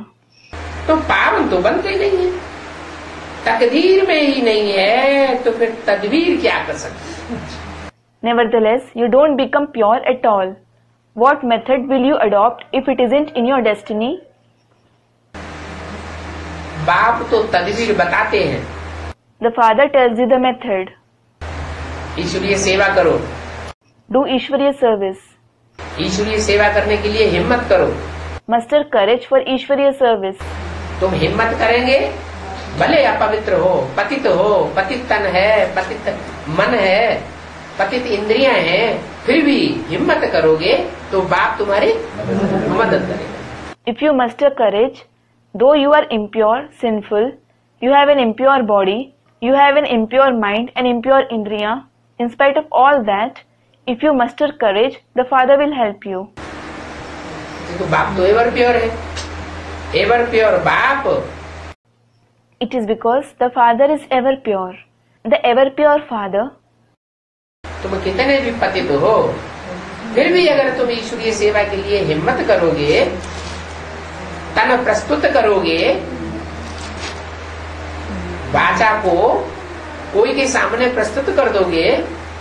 तो पावन तो बनते नहीं है, तकदीर में ही नहीं है, तो फिर तदबीर क्या कर सकते? Nevertheless, you don't become pure at all. What method will you adopt if it isn't in your destiny? बाप तो तदबीर बताते हैं। The Father tells you the method. ईश्वरीय सेवा करो, Do Ishwariya service. ईश्वरीय सेवा करने के लिए हिम्मत करो। Muster courage for Ishwariya service. तुम हिम्मत करेंगे, भले अपवित्र हो, पतित तन है, पतित मन है, पतित इंद्रियां हैं, फिर भी हिम्मत करोगे तो बाप तुम्हारी मदद करेगा। If you muster courage, though you are impure, sinful, you have an impure body, you have an impure mind and impure indriya, in spite of all that, if you muster courage, the Father will help you. तो बाप तो ever pure है, ever pure बाप। It is because the Father is ever pure. The ever pure Father, तुम कितने भी पतित हो, फिर भी अगर तुम ईश्वरीय सेवा के लिए हिम्मत करोगे, तन प्रस्तुत करोगे, वाचा को कोई के सामने प्रस्तुत कर दोगे,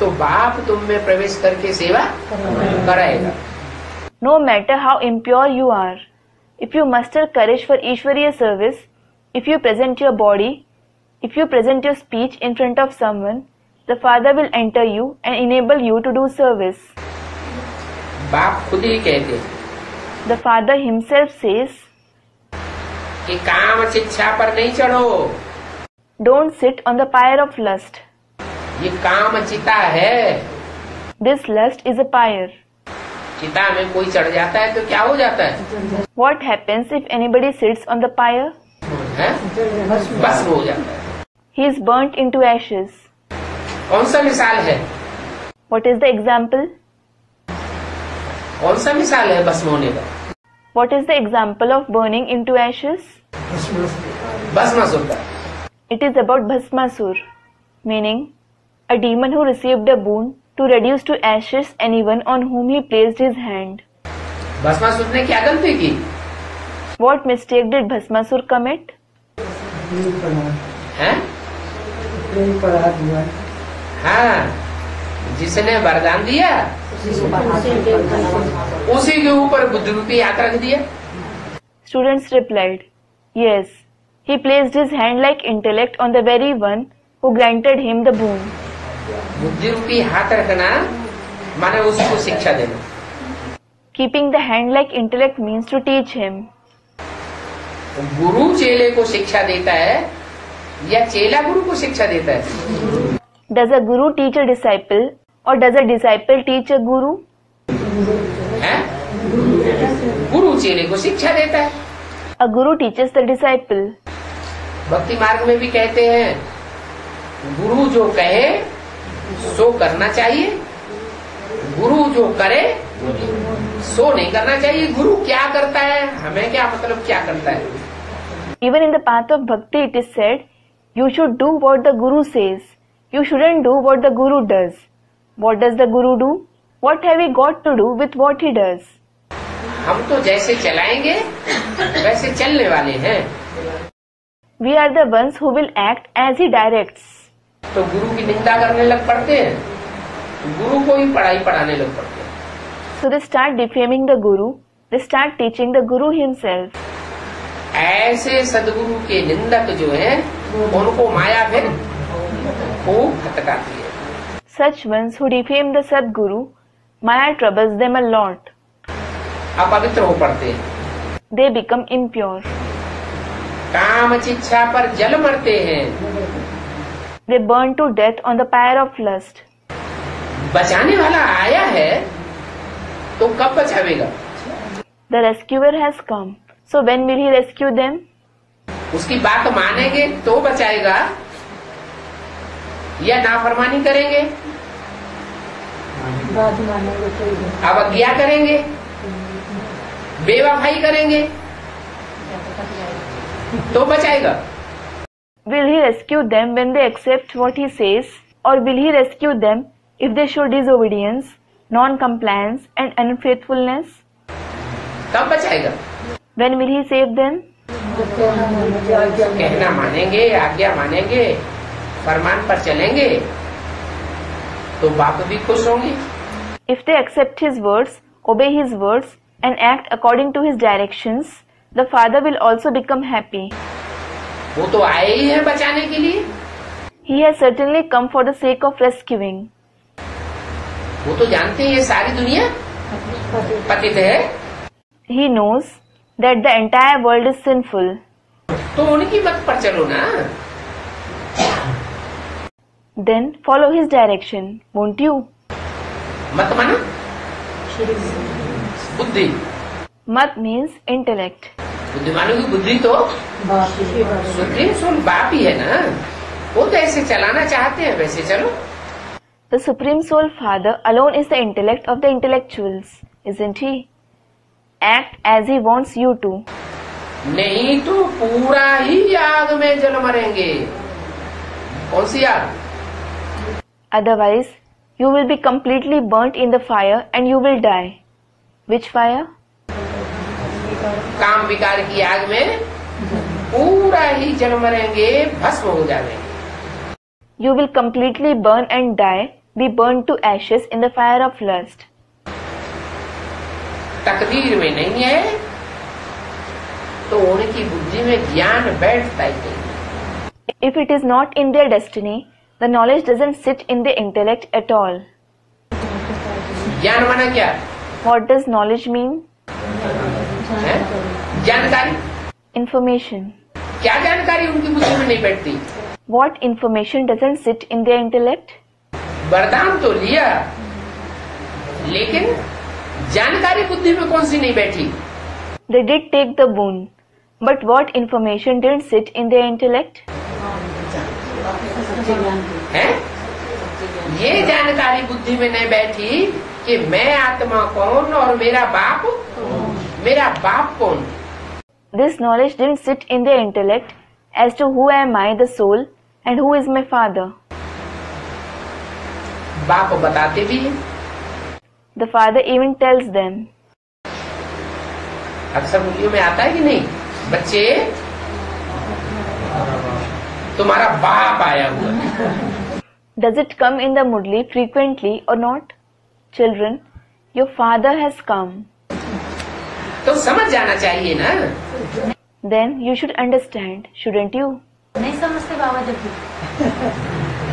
तो बाप तुम में प्रवेश करके सेवा कराएगा। no matter how impure you are, if you muster courage for Ishwariya service, if you present your body, if you present your speech in front of someone, the Father will enter you and enable you to do service. बाप खुद ही कहते हैं The Father himself says, कि काम शिक्षा पर नहीं चढ़ो, don't sit on the pyre of lust. ये काम चिता है। This lust is a pyre. चिता में कोई चढ़ जाता है तो क्या हो जाता है? What happens if anybody sits on the pyre? है? भस्म हो जाता है। He is burnt into ashes. कौन सा मिसाल है? What is the example? कौन सा मिसाल है भस्म होने का? What is the example of burning into ashes? Bhasmasur का। It is about Bhasmasur, meaning a demon who received a boon to reduce to ashes anyone on whom he placed his hand. Bhasmasur ने क्या गलती की? What mistake did Bhasmasur commit? हैं? हाँ, जिसने वरदान दिया उसी के ऊपर बुद्धि रूपी हाथ रख दिया। Students replied, yes, he placed his hand like intellect on the very one who granted him the boon. बुद्धि रूपी हाथ रखना माने उसको शिक्षा देना। Keeping the hand like intellect means to teach him. गुरु चेले को शिक्षा देता है या चेला गुरु को शिक्षा देता है? Does a guru teach a disciple or does a disciple teach a guru? है? गुरु चेले को शिक्षा देता है। A guru teaches the disciple. भक्ति मार्ग में भी कहते हैं, गुरु जो कहे सो करना चाहिए, गुरु जो करे सो नहीं करना चाहिए। गुरु क्या करता है हमें क्या मतलब क्या करता है? Even in the path of bhakti it is said, you should do what the guru says. You shouldn't do what the guru does. What does the guru do? What have we got to do with what he does? हम तो जैसे चलाएंगे वैसे चलने वाले हैं। We are the ones who will act as he directs. तो गुरु की निंदा करने लग पड़ते हैं, गुरु को ही पढ़ाई पढ़ाने लग पड़ते हैं। So they start defaming the guru. They start teaching the guru himself. ऐसे सदगुरु के निंदक जो हैं, उनको माया फिर खूब भटकाती है। Such ones who defame the Sadguru, Maya troubles them a lot. अपवित्र हो पड़ते हैं। They become impure. काम चिच्छा पर जल मरते हैं। They burn to death on the pyre of lust. बचाने वाला आया है तो कब बचावेगा? The rescuer has come. So when will he rescue them? उसकी बात मानेंगे तो बचाएगा या नाफरमानी करेंगे? बात मानेंगे तो अवज्ञा करेंगे, बेवफाई करेंगे तो बचाएगा। Will he rescue them when they accept what he says, or will he rescue them if they show disobedience, non-compliance and unfaithfulness? तब बचाएगा। When will he save them? कहना मानेंगे, आज्ञा मानेंगे, फरमान पर चलेंगे तो बाप भी खुश होंगे। If they accept his words, obey his words and act according to his directions, the Father will also become happy. वो तो आए ही हैं बचाने के लिए। He has certainly come for the sake of rescuing. वो तो जानते हैं ये सारी दुनिया पतित है, He knows that the entire world is sinful. तो उनकी मत पर चलो ना। Then follow his direction, won't you? मत माना बुद्धि, Mat means intellect. बुद्धिमानों की बुद्धि तो सुप्रीम सोल बाप ही है ना। वो तो ऐसे चलाना चाहते हैं, वैसे चलो। The Supreme Soul Father alone is the intellect of the intellectuals, isn't he? Act as he wants you to. नहीं तो पूरा ही आग में जल मरेंगे। कौन सी आग? Otherwise, you will be completely burnt in the fire and you will die. Which fire? काम विकार की आग में पूरा ही जल मरेंगे, भस्म हो जाएंगे। You will completely burn and die, be burned to ashes in the fire of lust. तकदीर में नहीं है तो उनकी बुद्धि में ज्ञान बैठता ही नहीं। If it is not in their destiny, the knowledge doesn't sit in their intellect at all. ज्ञान माना क्या What does knowledge mean? है? जानकारी। Information. क्या जानकारी उनकी बुद्धि में नहीं बैठती? What information doesn't sit in their intellect? वरदान तो लिया, लेकिन जानकारी बुद्धि में कौन सी नहीं बैठी? They did take the boon, but what information didn't sit in their intellect? है? ये जानकारी बुद्धि में नहीं बैठी कि मैं आत्मा कौन और मेरा बाप कौन। This knowledge didn't sit in their intellect as to who am I, the soul, and who is my father. बाप बताते भी हैं। The father even tells them. अक्सर मुर्गियों में आता है कि नहीं, बच्चे तुम्हारा बाप आया हुआ है। Does it come in the Murli frequently or not? Children, your father has come. तो समझ जाना चाहिए ना। Then you should understand, shouldn't you? नहीं समझते बाबा जब भी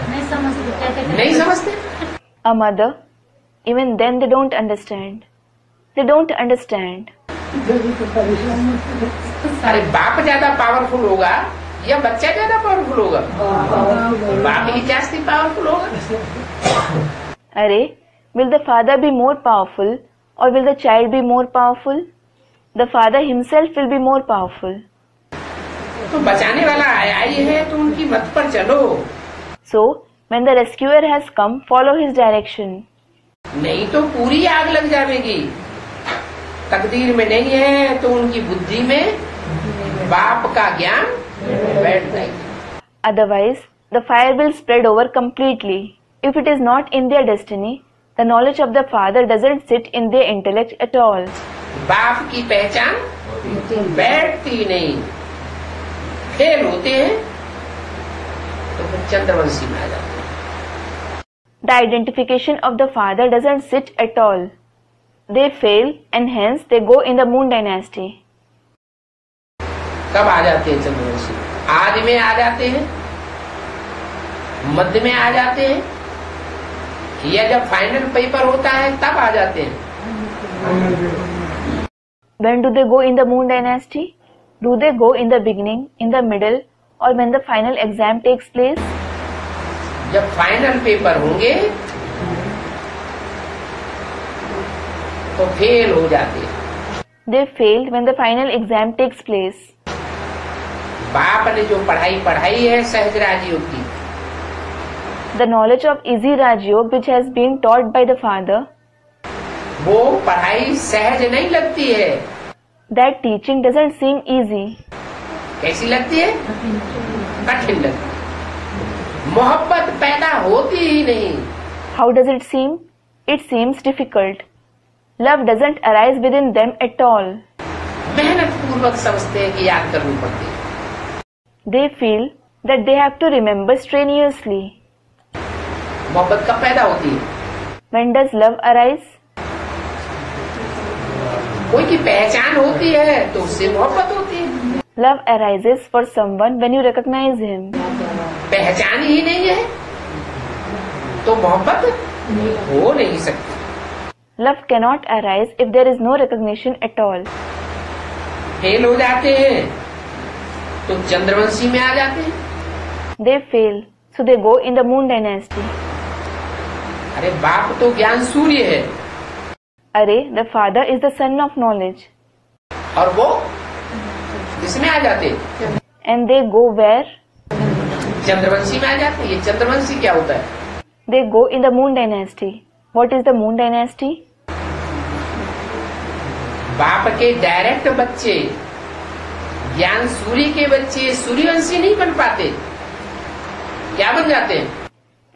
नहीं समझते क्या कहते नहीं समझते। A mother, even then they don't understand. They don't understand. अरे बाप ज्यादा पावरफुल होगा या बच्चा ज्यादा पावरफुल होगा? बाप ही जास्ती पावरफुल होगा। Arey, will the father be more powerful or will the child be more powerful? The father himself will be more powerful. तो बचाने वाला आया ही है तो उनकी मत पर चलो। So, when the rescuer has come, follow his direction. नहीं तो पूरी आग लग जाएगी। तकदीर में नहीं है तो उनकी बुद्धि में बाप का ज्ञान बैठ जाएगा। Otherwise, the fire will spread over completely. If it is not in their destiny, the knowledge of the father doesn't sit in their intellect at all. बाप की पहचान बैठती नहीं, फेल होते हैं तो फिर चंद्रवंशी में आ जाते हैं। The identification of the father doesn't sit at all. They fail and hence they go in the Moon dynasty. कब आ जाते हैं चंद्रवंशी? आदि में आ जाते हैं, मध्य में आ जाते हैं, या जब फाइनल पेपर होता है तब आ जाते हैं। When do they go in the Moon dynasty? Do they go in the beginning, in the middle, or when the final exam takes place? जब फाइनल पेपर होंगे तो फेल हो जाते हैं। They fail when the final exam takes place. बाप ने जो पढ़ाई है सहजराज योग की, The knowledge of easy Rajyog which has been taught by the father, वो पढ़ाई सहज नहीं लगती है। that teaching doesn't seem easy. कैसी लगती है? कठिन लगती है। मोहब्बत पैदा होती ही नहीं। How does it seem? It seems difficult. Love doesn't arise within them at all. मेहनत पूर्वक समझते हैं कि याद करनी पड़ती है। They feel that they have to remember strenuously. मोहब्बत कब पैदा होती है? When does love arise? कोई की पहचान होती है तो उससे मोहब्बत होती है। Love arises for someone when you recognize him. पहचान ही नहीं है तो मोहब्बत हो नहीं सकती। Love cannot arise if there is no recognition at all. Fail हो जाते हैं तो चंद्रवंशी में आ जाते हैं। They fail, so they go in the Moon dynasty. अरे बाप तो ज्ञान सूर्य है Arey, the father is the son of knowledge. और वो इसमें आ जाते हैं, And they go where? Chandravanshi में आ जाते हैं। ये चंद्रवंशी क्या होता है? They go in the Moon dynasty. What is the Moon dynasty? बाप के डायरेक्ट बच्चे, ज्ञान सूर्य के बच्चे सूर्यवंशी नहीं बन पाते। क्या बन जाते हैं?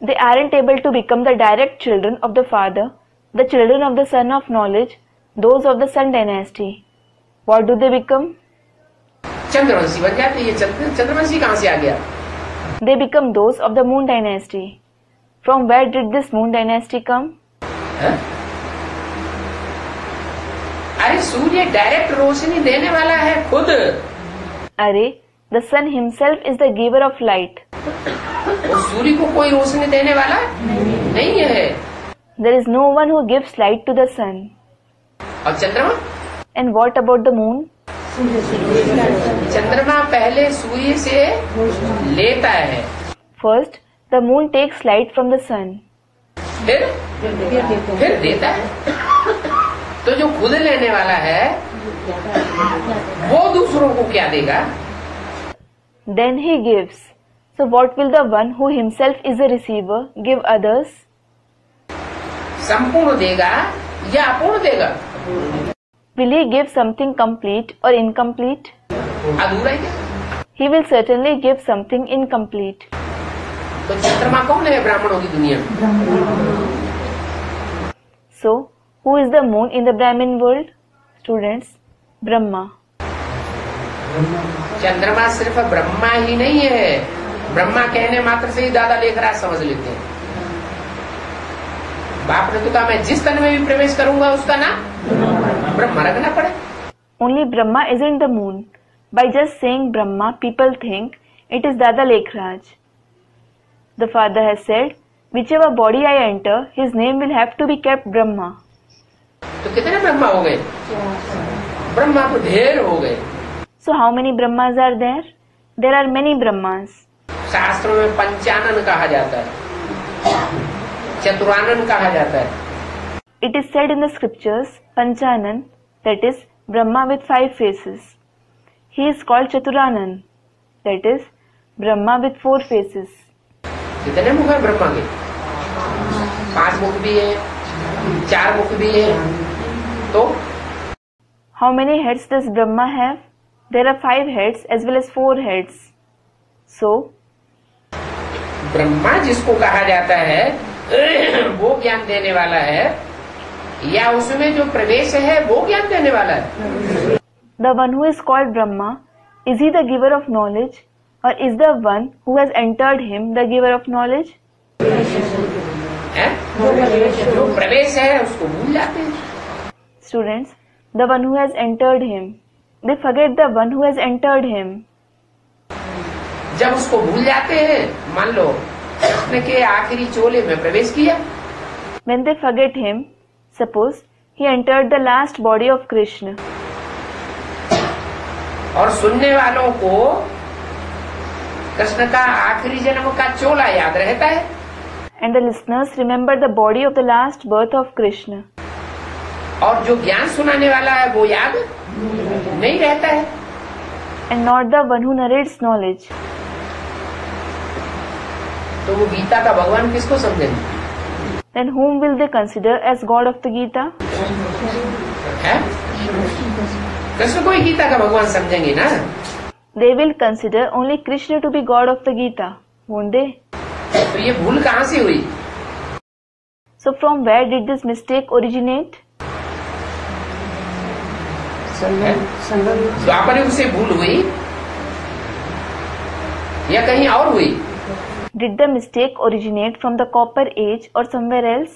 They aren't able to become the direct children of the father, the children of the son of knowledge, those of the Sun dynasty. What do they become? Chandravanshi बन जाते हैं। ये चंद्रवंशी कहाँ से आ गया? They become those of the Moon dynasty. From where did this Moon dynasty come? है? अरे सूर्य direct रोशनी देने वाला है खुद। Arey, the sun himself is the giver of light. वो सूर्य को कोई रोशनी देने वाला नहीं है। There is no one who gives light to the sun. और चंद्रमा? And what about the moon? चंद्रमा पहले सूर्य से लेता है, First, the moon takes light from the sun. फिर देता है। तो जो खुद लेने वाला है वो दूसरों को क्या देगा? Then he gives. So what will the one who himself is a receiver give others? संपूर्ण देगा या अपूर्ण देगा? Will he give something complete or incomplete? अधूरा ही देगा। He will certainly give something incomplete. तो चंद्रमा कौन है ब्राह्मणों की दुनिया में? So, who is the moon in the Brahmin world? Students, Brahma. चंद्रमा सिर्फ ब्रह्मा ही नहीं है। ब्रह्मा कहने मात्र से ही दादा लेखराज समझ लेते हैं। बाप ने तो कहा मैं जिस तन में भी प्रवेश करूंगा उसका नाम ब्रह्मा रखना पड़े। Only Brahma isn't the moon. By just saying Brahma, people think it is Dada Lekhraj. The father has said, whichever body I enter, his name will have to be kept Brahma. तो कितने ब्रह्मा हो गए? ब्रह्मा तो ढेर हो गए। So how many Brahmas are there? There are many Brahmas. शास्त्रों में पंचानन कहा जाता है, चतुरानन कहा जाता है। It is said in the scriptures, Panchanan, that is Brahma with 5 faces. He is called Chaturanan, that is Brahma with 4 faces. कितने मुख है ब्रह्मा के? 5 मुख भी है, 4 मुख भी है। तो How many heads does Brahma have? There are 5 heads as well as 4 heads. So, Brahma जिसको कहा जाता है वो ज्ञान देने वाला है या उसमें जो प्रवेश है वो ज्ञान देने वाला है? the one who is called Brahma, is he the giver of knowledge, or is the one who has entered him the giver of knowledge? है? जो प्रवेश है उसको भूल जाते हैं। Students, the one who has entered him, they forget the one who has entered him. जब उसको भूल जाते हैं, मान लो कृष्ण के आखिरी चोले में प्रवेश किया, When they forget him, suppose he entered the last body of Krishna, और सुनने वालों को कृष्ण का आखिरी जन्म का चोला याद रहता है, and the listeners remember the body of the last birth of Krishna, और जो ज्ञान सुनाने वाला है वो याद नहीं रहता है। and not the one who narrates knowledge. तो वो गीता का भगवान किसको समझेंगे? Then whom will they consider as God of the Gita? है? कृष्ण को ही गीता का भगवान समझेंगे ना? They will consider only Krishna to be God of the Gita, won't they? तो ये भूल कहाँ से हुई? So from where did this mistake originate? द्वापर युग से भूल हुई या कहीं और हुई? Did the mistake originate from the Copper Age or somewhere else?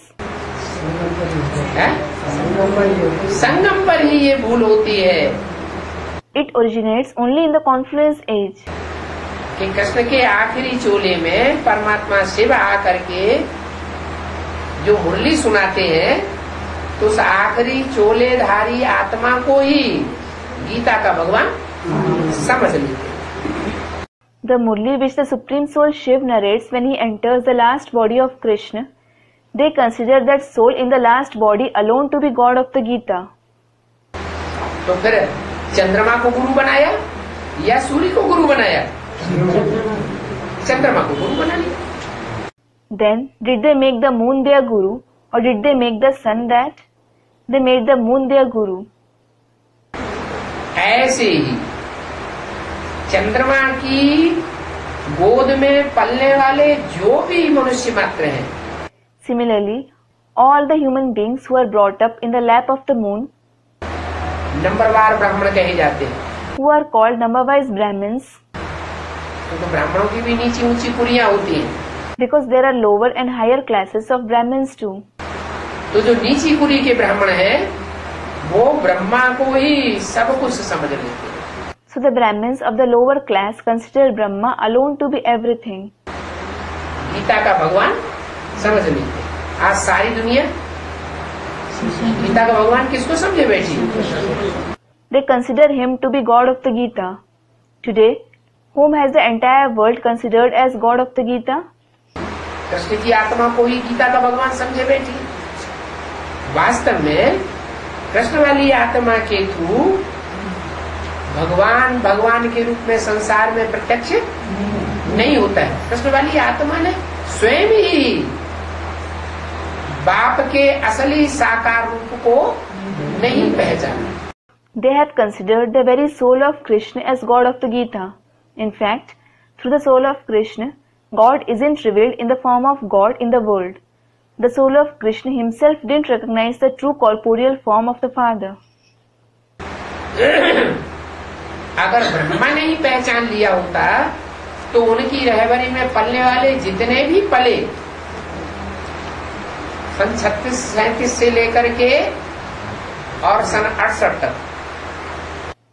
है? संगम पर ही ये भूल होती है It originates only in the Confluence Age. कि कृष्ण के आखिरी चोले में परमात्मा शिव आकर के जो मुरली सुनाते हैं तो उस आखिरी चोलेधारी आत्मा को ही गीता का भगवान समझ लेते हैं। The Murli which the Supreme Soul Shiv narrates when he enters the last body of Krishna, they consider that soul in the last body alone to be God of the Gita. तो फिर चंद्रमा को गुरु बनाया या सूर्य को गुरु बनाया? चंद्रमा को गुरु बना लिया। Then did they make the moon their guru or did they make the sun that? They made the moon their guru. ऐसे ही चंद्रमा की गोद में पलने वाले जो भी मनुष्य मात्र हैं, Similarly, all the human beings who are brought up in the lap of the moon, नंबरवार ब्राह्मण कहे जाते हैं। who are called number-wise Brahmins, तो ब्राह्मणों की भी नीची ऊंची कुरियां होती हैं। because there are lower and higher classes of Brahmins too. तो जो नीची कुरी के ब्राह्मण हैं, वो ब्रह्मा को ही सब कुछ समझ लेते हैं। So the Brahmins of the lower class consider Brahma alone to be everything. Gita का भगवान समझ लेते हैं। आज सारी दुनिया गीता का भगवान किसको समझे बैठी? They consider him to be God of the Gita. Today, whom has the entire world considered as God of the Gita? Krishna की आत्मा को ही गीता का भगवान समझे बैठी। वास्तव में कृष्ण वाली आत्मा के थ्रू भगवान भगवान के रूप में संसार में प्रत्यक्ष नहीं होता है। कृष्ण वाली आत्मा ने स्वयं ही बाप के असली साकार रूप को नहीं पहचाना। They have considered the very soul of Krishna as God of the Gita. In fact, through the soul of Krishna, God isn't revealed in the form of God in the world. The soul of Krishna himself didn't recognize the true corporeal form of the Father. अगर ब्रह्मा ने ही पहचान लिया होता तो उनकी रहबरी में पलने वाले जितने भी पले सन 36-37 से लेकर के और सन 68 तक,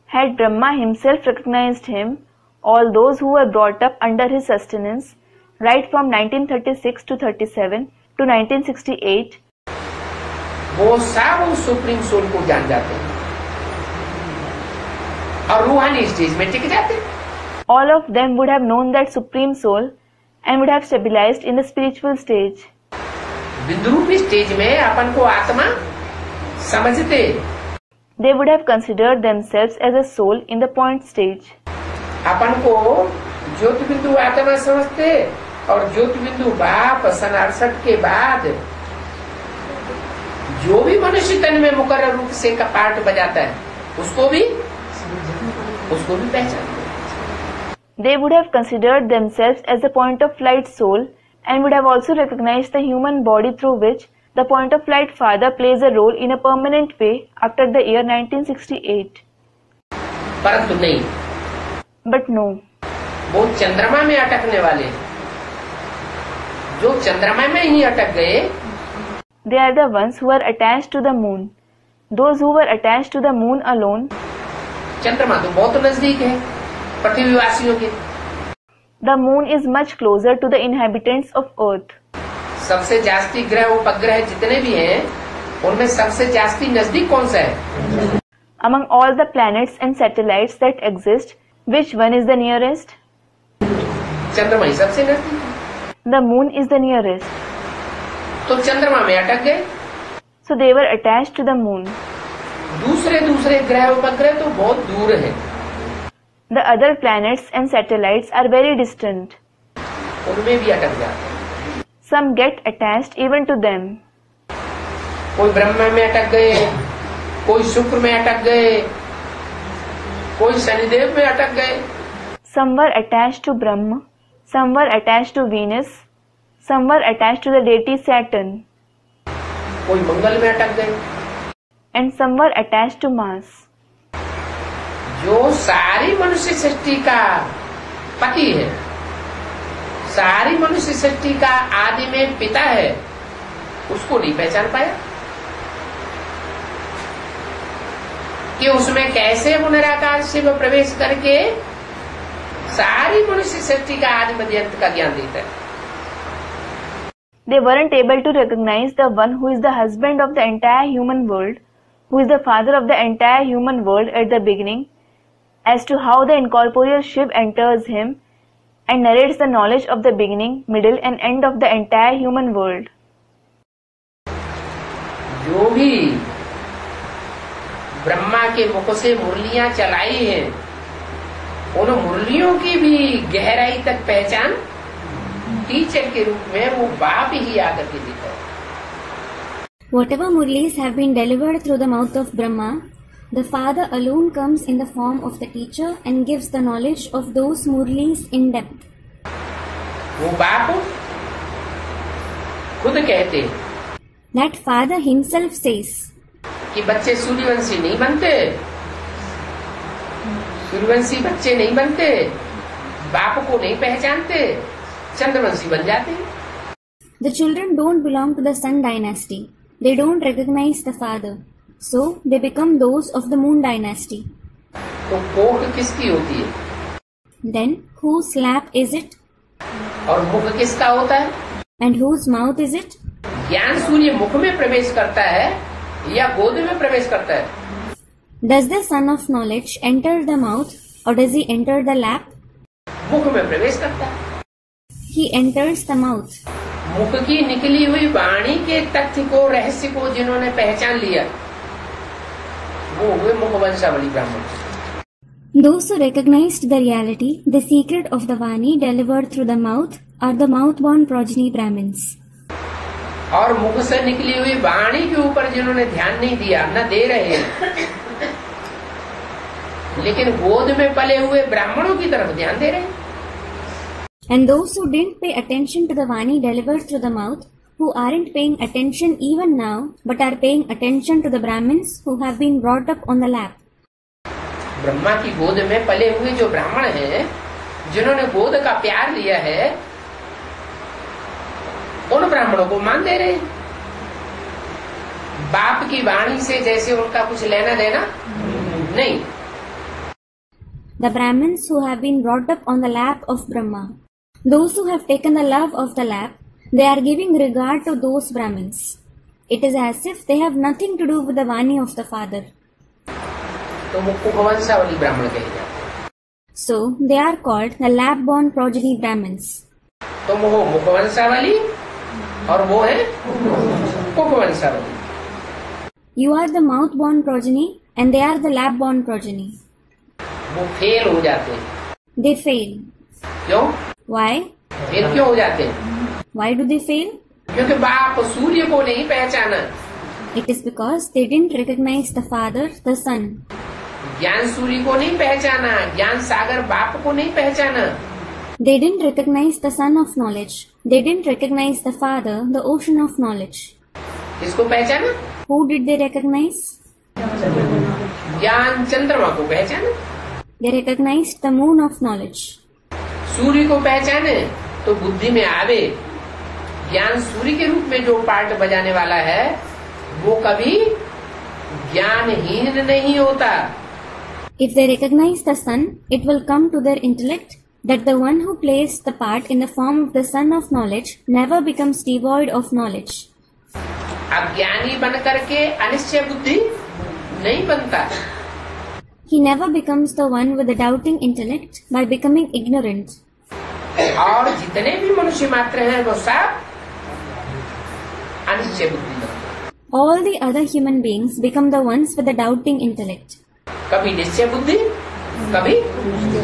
Had Brahma himself recognized him, all those who were brought up under his sustenance, right from 1936 to 37 to 1968, वो सब उस सुप्रीम सोल को जान जाते हैं और रूहानी स्टेज में टिक जाते हैं। all of them would have known that Supreme Soul and would have stabilized in the spiritual stage. बिंदु रूपी स्टेज में अपन को आत्मा समझते, They would have considered themselves as a soul in the point stage. अपन को ज्योति बिंदु आत्मा समझते और ज्योति बिंदु बाप सन 68 के बाद जो भी मनुष्य तन में मुकर्रर रूप से कपाट बजाता है उसको भी पहचानते। They would have considered themselves as the point of light soul and would have also recognized the human body through which the point of light Father plays a role in a permanent way after the year 1968. परंतु नहीं, But no, वो चंद्रमा में अटकने वाले हैं। जो चंद्रमा में ही अटक गए they are the ones who are attached to the moon. Those who were attached to the moon alone, चंद्रमा तो बहुत नजदीक है पृथ्वीवासियों के। the moon is much closer to the inhabitants of earth. सबसे जास्ती ग्रह उपग्रह जितने भी हैं उनमें सबसे जास्ती नजदीक कौन सा है? Among all the planets and satellites that exist, which one is the nearest? चंद्रमा ही सबसे नजदीक है। The moon is the nearest. तो चंद्रमा में अटक गए। So they were attached to the moon. दूसरे ग्रह उपग्रह तो बहुत दूर है। The other planets and satellites are very distant. उनमें भी अटक जाते हैं। Some get attached even to them. कोई ब्रह्मा में अटक गए, कोई शुक्र में अटक गए, कोई शनिदेव में अटक गए। Some were attached to Brahma, some were attached to Venus, some were attached to the deity Saturn, कोई मंगल में अटक गए। and some were attached to Mars. जो सारी मनुष्य सृष्टि का पति है, सारी मनुष्य सृष्टि का आदि में पिता है, उसको नहीं पहचान पाया कि उसमें कैसे वो निराकार शिव प्रवेश करके सारी मनुष्य सृष्टि का आदि मध्य अंत का ज्ञान देता है। They weren't able to recognize the one who is the husband of the entire human world, who is the father of the entire human world at the beginning, as to how the incorporeal Shiv enters him and narrates the knowledge of the beginning, middle and end of the entire human world. जो भी ब्रह्मा के मुख से मुरलियां चलाई हैं, उन मुरलियों की भी गहराई तक पहचान टीचर के रूप में वो बाप ही आकर के देता है। Whatever murlis have been delivered through the mouth of Brahma, the father alone comes in the form of the teacher and gives the knowledge of those murlis in depth. वो बाप खुद कहते हैं That father himself says कि बच्चे सूर्यवंशी नहीं बनते, सूर्यवंशी बच्चे नहीं बनते, बाप को नहीं पहचानते, चंद्रवंशी बन जाते हैं। the children don't belong to the sun dynasty. They don't recognize the father. So they become those of the moon dynasty. तो कोख किसकी होती है Then whose lap is it? और मुख किसका होता है? And whose mouth is it? ज्ञान सूर्य मुख में प्रवेश करता है या गोद में प्रवेश करता है? Does the son of knowledge enter the mouth or does he enter the lap? मुख में प्रवेश करता है। He enters the mouth. मुख की निकली हुई वाणी के तथ्य को, रहस्य को जिन्होंने पहचान लिया, वो हुए मुखवंशावली ब्राह्मण। Those who recognized the reality, the secret of the Vani delivered through the mouth, are the mouth-born progeny Brahmins. और मुख से निकली हुई वाणी के ऊपर जिन्होंने ध्यान नहीं दिया, न दे रहे, लेकिन गोद में पले हुए ब्राह्मणों की तरफ ध्यान दे रहे। And those who didn't pay attention to the Vani delivered through the mouth, who aren't paying attention even now, but are paying attention to the Brahmins who have been brought up on the lap. Brahma की गोद में पले हुए जो ब्राह्मण हैं, जिन्होंने गोद का प्यार लिया है, उन ब्राह्मणों को मान दे रहे। बाप की वाणी से जैसे उनका कुछ लेना देना नहीं। The Brahmins who have been brought up on the lap of Brahma, those who have taken the love of the lap, they are giving regard to those Brahmins. It is as if they have nothing to do with the Vani of the father. तो मुखवंशावली ब्राह्मण कहे जाते हैं। So they are called the lap-born progeny Brahmins. तो वो मुखवंशावली और वो है मुखवंशावली। You are the mouth-born progeny and they are the lap-born progeny. वो फेल हो जाते हैं। They fail. क्यों? Why? फेल क्यों हो जाते हैं? Why do they fail? क्योंकि बाप सूर्य को नहीं पहचाना। It is because they didn't recognize the father, the son. ज्ञान सूर्य को नहीं पहचाना, ज्ञान सागर बाप को नहीं पहचाना। They didn't recognize the son of knowledge. They didn't recognize the father, the ocean of knowledge. किसको पहचाना? Who did they recognize? ज्ञान चंद्रमा को पहचाना। They recognized the moon of knowledge. सूर्य को पहचाने तो बुद्धि में आवे। ज्ञान सूर्य के रूप में जो पार्ट बजाने वाला है, वो कभी ज्ञानहीन नहीं होता। If they recognize the sun, it will come to their intellect that the one who plays the part in the form of the son of knowledge never becomes devoid of knowledge. अज्ञानी बन करके अनिश्चय बुद्धि नहीं बनता। He never becomes the one with the doubting intellect by becoming ignorant. और जितने भी मनुष्य मात्र हैं, वो सब अनिश्चय बुद्धि बनते। All the other human beings become the ones with the doubting intellect. कभी निश्चय बुद्धि, कभी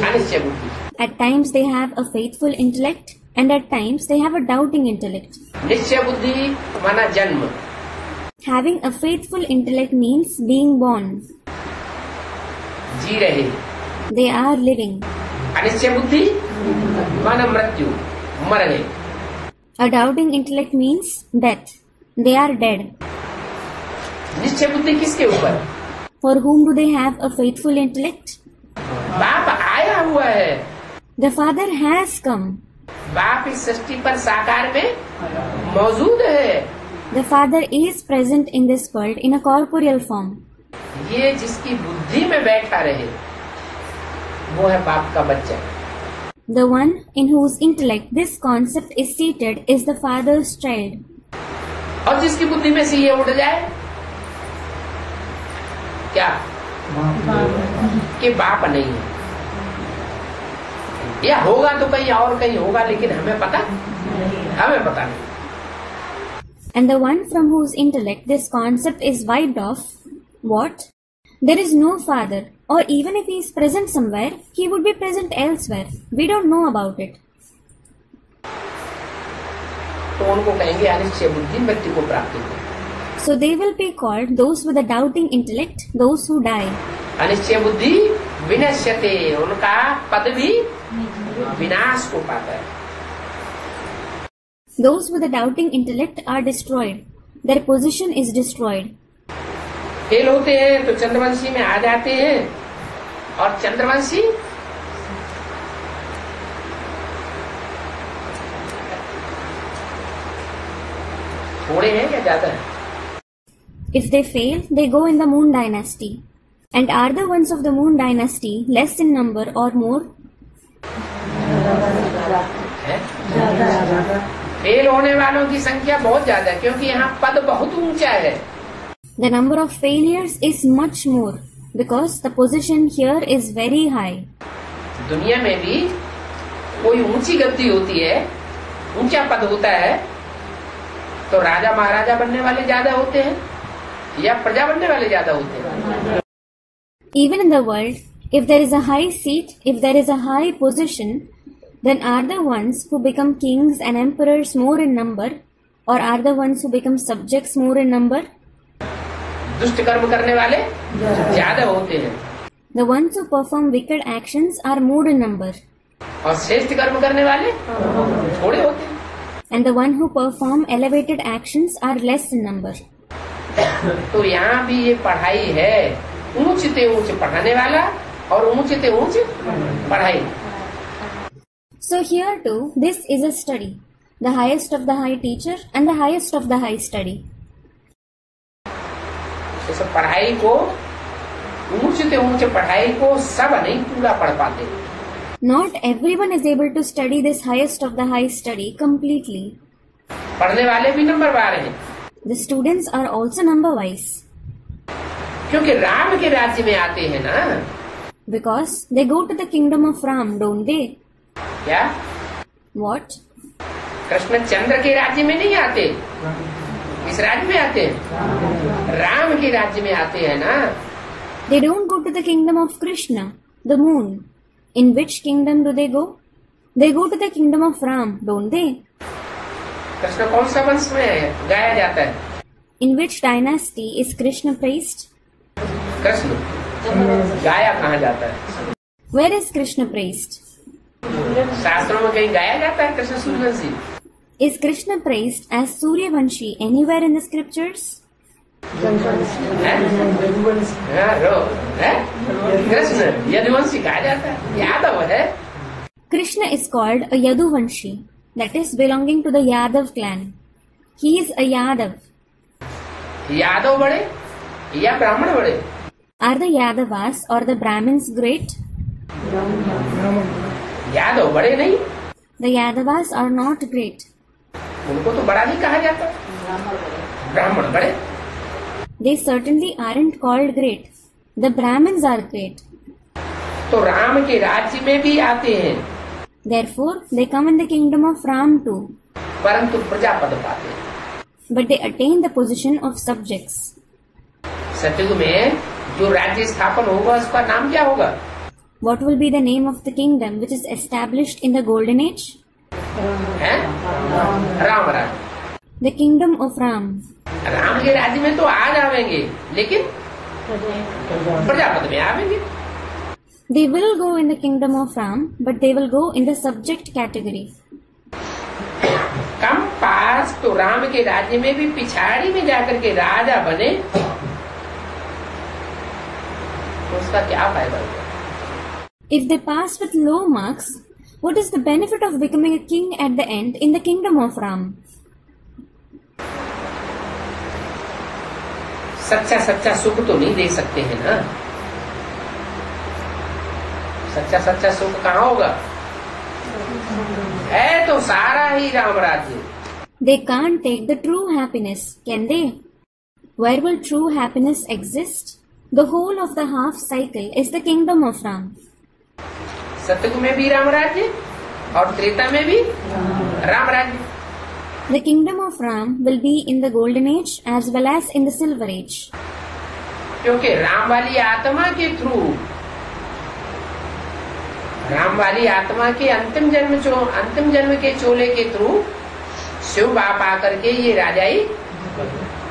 अनिश्चय बुद्धि। At times they have a faithful intellect, and at times they have a doubting intellect. निश्चय बुद्धि माना जन्म, Having a faithful intellect means being born. जी रहे। They are living. अनिश्चय बुद्धि माना मृत्यु, मर गए। A doubting intellect means death. They are dead. निश्चय बुद्धि किसके ऊपर? For whom do they have a faithful intellect? बाप आया हुआ है, The Father has come. बाप इस सृष्टि पर साकार में मौजूद है। The Father is present in this world in a corporeal form. ये जिसकी बुद्धि में बैठा रहे वो है बाप का बच्चा। The one in whose intellect this concept is seated is the Father's child. और जिसकी बुद्धि में से ये उड़ जाए क्या कि बाप नहीं है, या होगा तो कहीं और कहीं होगा, लेकिन हमें पता नहीं। And the one from whose intellect this concept is wiped off, what? There is no Father, or even if he is present somewhere, he would be present elsewhere. We don't know about it. तो उनको कहेंगे अनिश्चय बुद्धि मृत्यु को प्राप्ति को। So they will be called those with a doubting intellect, those who die. Anishchay बुद्धि विनश्यते, उनका पद भी विनाश को पाता है। Those with a doubting intellect are destroyed. Their position is destroyed. Fail होते हैं तो चंद्रवंशी में आ जाते हैं, और चंद्रवंशी थोड़े हैं या ज्यादा है? If they fail, they go in the Moon dynasty. And are the ones of the Moon dynasty less in number or more? Fail होने वालों की संख्या बहुत ज्यादा है, क्योंकि यहाँ पद बहुत ऊंचा है। The number of failures is much more because the position here is very high. दुनिया में भी कोई ऊंची गद्दी होती है, ऊंचा पद होता है, तो राजा महाराजा बनने वाले ज्यादा होते हैं या प्रजा बनने वाले ज्यादा होते हैं? Even in the world, if there is a high seat, if there is a high position, then are the ones who become kings and emperors more in number, or are the ones who become subjects more in number? दुष्ट कर्म करने वाले ज्यादा होते हैं, The ones who perform wicked actions are more in number, और श्रेष्ठ कर्म करने वाले थोड़े होते हैं। and the one who perform elevated actions are less in number. तो यहाँ भी ये पढ़ाई है, ऊंच ते ऊंच पढ़ाने वाला और ऊंच ते ऊंच पढ़ाई। So here too, this is a study, the highest of the high teacher and the highest of the high study. इस पढ़ाई को, ऊंच ते ऊंच पढ़ाई को सब नहीं पूरा पढ़ पाते। Not everyone is able to study this highest of the high study completely. पढ़ने वाले भी नंबरवार हैं, The students are also number wise क्योंकि राम के राज्य में आते हैं ना। because they go to the kingdom of Ram, don't they? क्या What? कृष्ण चंद्र के राज्य में नहीं आते? किस राज्य में आते हैं? राम के राज्य में आते हैं ना। They don't go to the kingdom of Krishna, the moon. In which kingdom do they go? They go to the kingdom of Ram, don't they? Krishna कौन सा वंश में गाया जाता है? In which dynasty is Krishna praised? Krishna गाया कहाँ जाता है? Where is Krishna praised? शास्त्रों में कहीं गाया जाता है Krishna Suryavanshi? Is Krishna praised as Suryavanshi anywhere in the scriptures? Krishna Yaduvanshi गाया जाता है, यादव है। Krishna is called a Yaduvanshi, that is belonging to the Yadav clan. He is a Yadav. Yadav बड़े या ब्राह्मण बड़े? Are the Yadavas or the Brahmins great? Yadav बड़े नहीं, The Yadavas are not great. उनको तो बड़ा नहीं कहा जाता। ब्राह्मण बड़े, They certainly aren't called great. The Brahmins are great. तो राम के राज्य में भी आते हैं, Therefore, they come in the kingdom of Ram too, परंतु प्रजापद पाते हैं। but they attain the position of subjects. सतयुग में जो राज्य स्थापन होगा उसका नाम क्या होगा? What will be the name of the kingdom which is established in the golden age? है राम राज्य, the kingdom of Ram. Ram के राज्य में तो आ जाएंगे, लेकिन प्रजापति में आवेंगे। They will go in the kingdom of Ram, but they will go in the subject category. कम पास तो राम के राज्य में भी पिछाड़ी में जाकर के राजा बने, तो उसका क्या फायदा होगा? If they pass with low marks, what is the benefit of becoming a king at the end in the kingdom of Ram? सच्चा सच्चा सुख तो नहीं दे सकते हैं ना। सच्चा सच्चा सुख कहाँ होगा? है तो सारा ही राम राज्य। They can't take the true happiness, can they? Where will true happiness exist? The whole of the half cycle is the kingdom of Ram. सतयुग में भी राम राज्य और त्रेता में भी राम राज्य। The kingdom of Ram will be in the golden age as well as in the silver age. क्योंकि राम वाली आत्मा के थ्रू, राम वाली आत्मा के अंतिम जन्म के चोले के थ्रू शिव बाप आकर के ये राजाई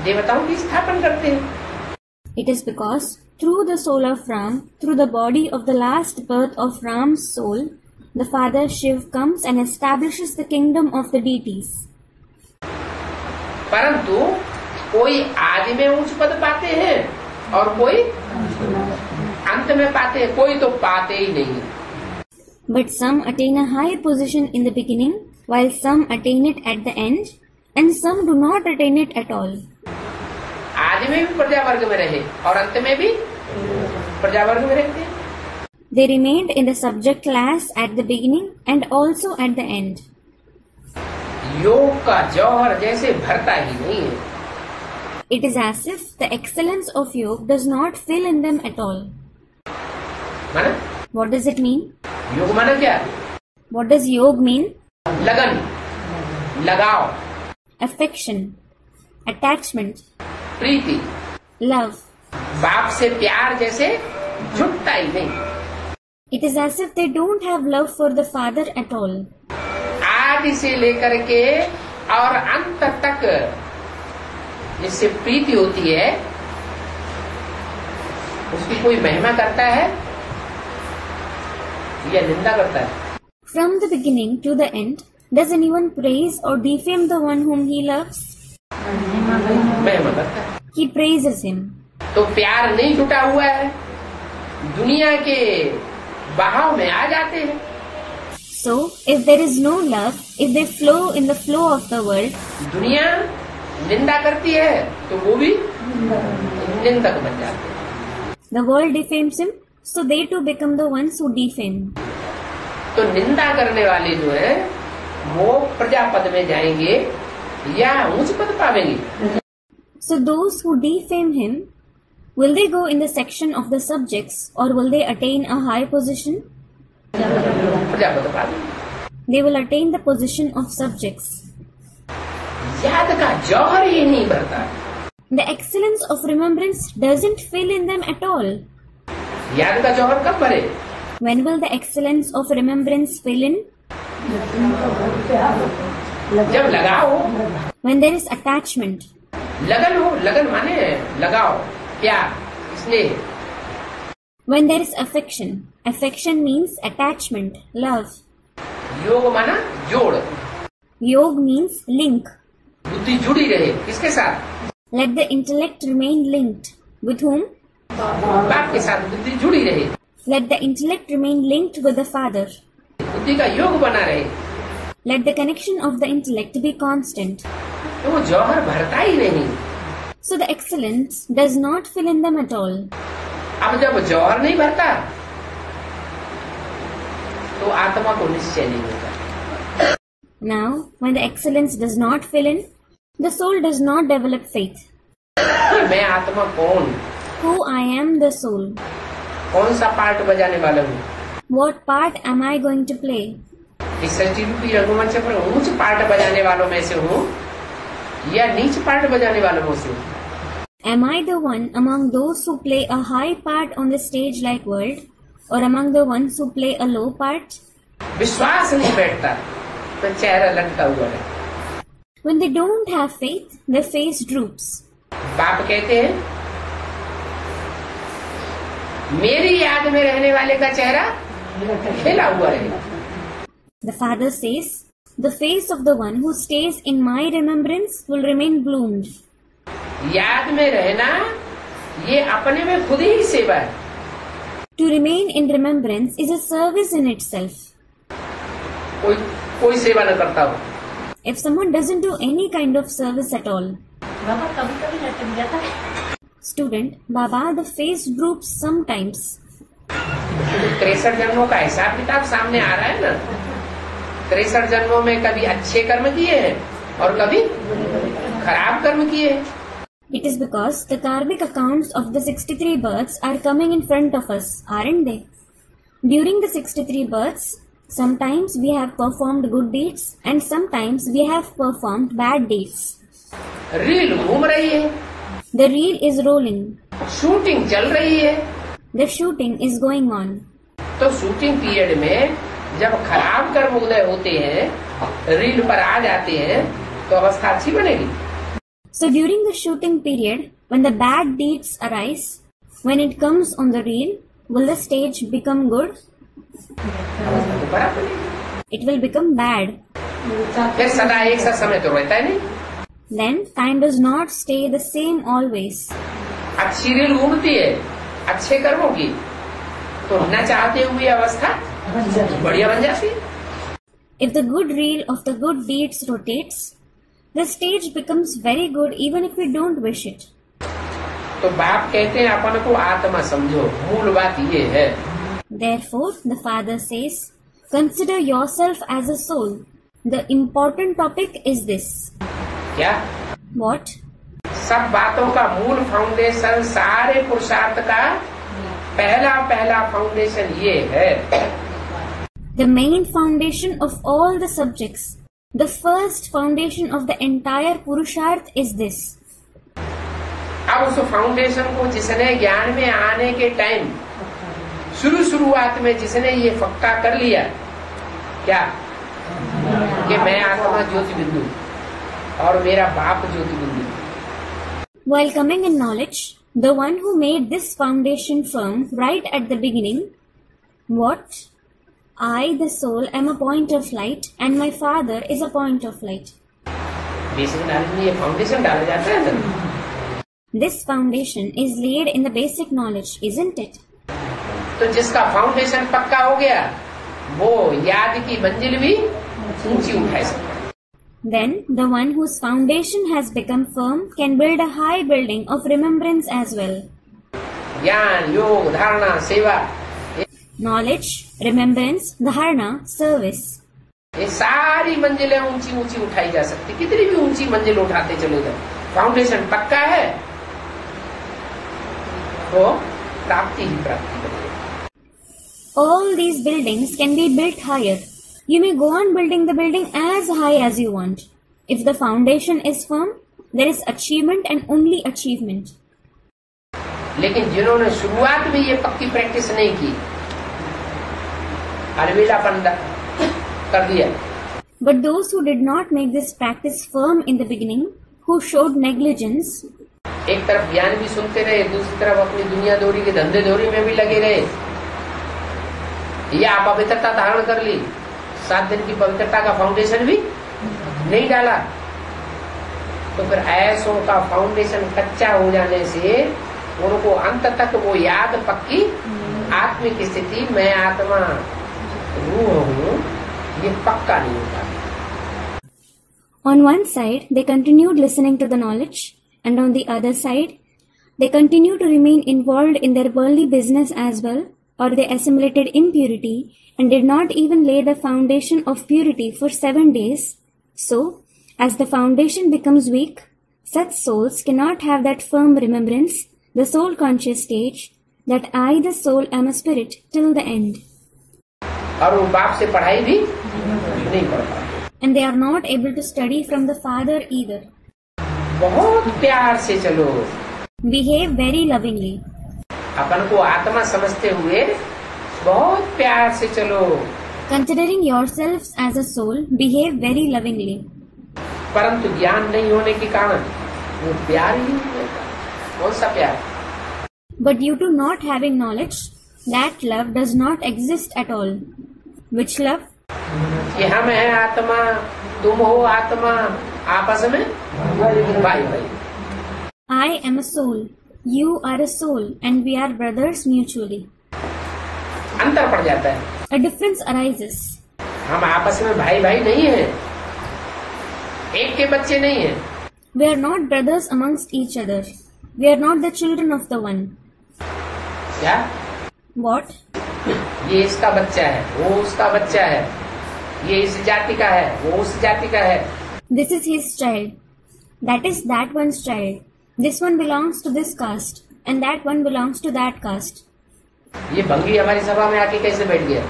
देवताओं की स्थापन करते हैं। It is because through the soul of Ram, through the body of the last birth of Ram's soul, the Father Shiv comes and establishes the kingdom of the deities. परंतु कोई आदि में उच्च पद पाते हैं और कोई अंत में पाते हैं, कोई तो पाते ही नहीं। But some attain a higher position in the beginning, while some attain it at the end, and some do not attain it at all. आदि में भी प्रजा वर्ग में रहे और अंत में भी प्रजा वर्ग में रहते हैं। They remained in the subject class at the beginning and also at the end. योग का जौहर जैसे भरता ही नहीं है। It is as if the excellence of yoga does not fill in them at all. माना? What does it mean? योग माना क्या? What does yoga mean? लगन, लगाव, Affection, attachment, प्रीति, love. बाप से प्यार जैसे जुटता ही नहीं। It is as if they don't have love for the father at all. आदि से लेकर के और अंत तक जिससे प्रीति होती है, उसकी कोई महिमा करता है या निंदा करता है? From the beginning to the end, does anyone praise or defame the one whom he loves? महिमा करता है। He praises him. तो प्यार नहीं जुटा हुआ है, दुनिया के बहाव में आ जाते हैं। So, if there is no love, if they flow in the flow of the world, दुनिया निंदा करती है तो वो भी निंदक बन जाते हैं। the world defames him, so they too become the ones who defame. तो निंदा करने वाले जो है वो प्रजापद में जाएंगे या उच्च पद पावेंगे। So those who defame him, will they go in the section of the subjects or will they attain a high position? प्रजापद पावेंगे। They will attain the position of subjects. याद का जौहर ही नहीं भरता। The excellence of remembrance doesn't fill in them at all. याद का जौहर कब भरे? When will the excellence of remembrance fill in? जब लगाओ, When there is attachment. लगन हो, लगन माने लगाओ, प्यार, स्नेह। When there is affection. Affection means attachment, love. योग माना जोड़, Yoga means link. बुद्धि जुड़ी रहे किसके साथ? Let the intellect remain linked. With whom? बाप के साथ बुद्धि जुड़ी रहे, Let the intellect remain linked with the father. बुद्धि का योग बना रहे, Let the connection of the intellect be constant. तो वो जौहर भरता ही नहीं। So the excellence does not fill in them at all. अब जब जौहर नहीं भरता तो आत्मा को निश्चय नहीं होता। Now, when the excellence does not fill in, the soul does not develop faith. कि मैं आत्मा कौन, Who I am the soul? कौन सा पार्ट बजाने वाला हूँ? What part am I going to play? इस सृष्टि रूपी रंगमंच पर ऊंच पार्ट बजाने वालों में से हूँ या नीच पार्ट बजाने वालों में से हूँ? Am I the one among those who play a high part on the stage like world, or among the ones who play a low part? विश्वास नहीं बैठता तो चेहरा लटका हुआ है। When they don't have faith, their face droops. बाप कहते हैं मेरी याद में रहने वाले का चेहरा खिला हुआ है। The father says, the face of the one who stays in my remembrance will remain bloomed. याद में रहना ये अपने में खुद ही सेवा है। To remain in remembrance is a service in itself. कोई सेवा न करता हो। If someone doesn't do any kind of service at all. बाबा कभी कभी लटक जाता है। Student, Baba, the face droops sometimes. 63 जन्मों का हिसाब किताब सामने आ रहा है ना। 63 जन्मों में कभी अच्छे कर्म किए हैं और कभी खराब कर्म किए हैं। It is because the karmic accounts of the 63 births are coming in front of us, aren't they? During the 63 births, sometimes we have performed good deeds and sometimes we have performed bad deeds. Reel घूम रही है, The reel is rolling. Shooting चल रही है। The shooting is going on. तो shooting period में जब खराब कर्म उदय होते हैं, रील पर आ जाते हैं, तो अवस्था अच्छी बनेगी। So during the shooting period, when the bad deeds arise, when it comes on the reel, will the stage become good? अवस्था तो खराब बनेगी। It will become bad. फिर सदा एक सा समय तो रहता है नहीं। Then time does not stay the same always. अच्छी रील घूमती है अच्छे कर्मों की, तो न चाहते हुए अवस्था बढ़िया बन जाती है। If the good reel of the good deeds rotates, the stage becomes very good even if we don't wish it. तो बाप कहते हैं अपन को आत्मा समझो, मूल बात ये है। Therefore, the father says, consider yourself as a soul. The important topic is this. क्या? What? सब बातों का मूल फाउंडेशन, सारे पुरुषार्थ का पहला फाउंडेशन ये है। The main foundation of all the subjects, the first foundation of the entire Purusharth is this. अब उस फाउंडेशन को जिसने ज्ञान में आने के टाइम शुरुआत में जिसने ये पक्का कर लिया, क्या कि मैं आत्मा ज्योति बिंदु और मेरा बाप ज्योति बिंदु। While coming in knowledge, the one who made this foundation firm right at the beginning, what? I, the soul, am a point of light and my father is a point of light. Basic knowledge में ये foundation डाला जाता है ना। This foundation is laid in the basic knowledge, isn't it? तो जिसका foundation पक्का हो गया, वो याद की मंजिल भी ऊंची उठा सकता है। Then the one whose foundation has become firm can build a high building of remembrance as well. ज्ञान, योग, धारणा, सेवा, Knowledge, remembrance, dharana, service. ये सारी मंजिलें ऊंची ऊंची उठाई जा सकती। कितनी भी ऊंची मंजिल उठाते चले जाओ, फाउंडेशन पक्का है तो प्राप्ति ही प्राप्ति बनेगी। All these buildings can be built higher. You may go on building the building as high as you want. If the foundation is firm, there is achievement and only achievement. लेकिन जिन्होंने शुरुआत में ये पक्की प्रैक्टिस नहीं की, अलविलापन कर दिया। But those who did not make this practice firm in the beginning, who showed negligence, एक तरफ ज्ञान भी सुनते रहे, दूसरी तरफ अपनी दुनिया दौरी के धंधे दौरी में भी लगे रहे, या पवित्रता धारण कर ली, 7 दिन की पवित्रता का फाउंडेशन भी नहीं डाला, तो फिर ऐसों का फाउंडेशन कच्चा हो जाने से उनको अंत तक वो याद पक्की आत्मिक स्थिति, मैं आत्मा रूह हूँ, ये पक्का नहीं होता। on one side they continued listening to the knowledge, and on the other side they continued to remain involved in their worldly business as well, or they assimilated impurity and did not even lay the foundation of purity for 7 days. So, as the foundation becomes weak, such souls cannot have that firm remembrance, the soul conscious stage, that I, the soul, am a spirit till the end. और वो बाप से पढ़ाई भी नहीं पढ़ पाते। And they are not able to study from the Father either. बहुत प्यार से चलो, Behave very lovingly. अपन को आत्मा समझते हुए बहुत प्यार से चलो, Considering yourselves as a soul, behave very lovingly. परंतु ज्ञान नहीं होने के कारण वो प्यार ही नहीं रहता। कौन सा प्यार? But due to not having knowledge, that love does not exist at all. Which love? कि हम हैं आत्मा, तुम हो आत्मा, आपस में भाई भाई। I am a soul, you are a soul, and we are brothers mutually. अंतर पड़ जाता है। A difference arises. हम आपस में भाई भाई नहीं हैं, एक के बच्चे नहीं हैं। We are not brothers amongst each other. We are not the children of the one. क्या? What? ये इसका बच्चा है, वो उसका बच्चा है, ये इस जाति का है, वो उस जाति का है। This is his child. That is that one's child. This one belongs to this caste, and that one belongs to that caste. ये भंगी हमारी सभा में आके कैसे बैठ गया?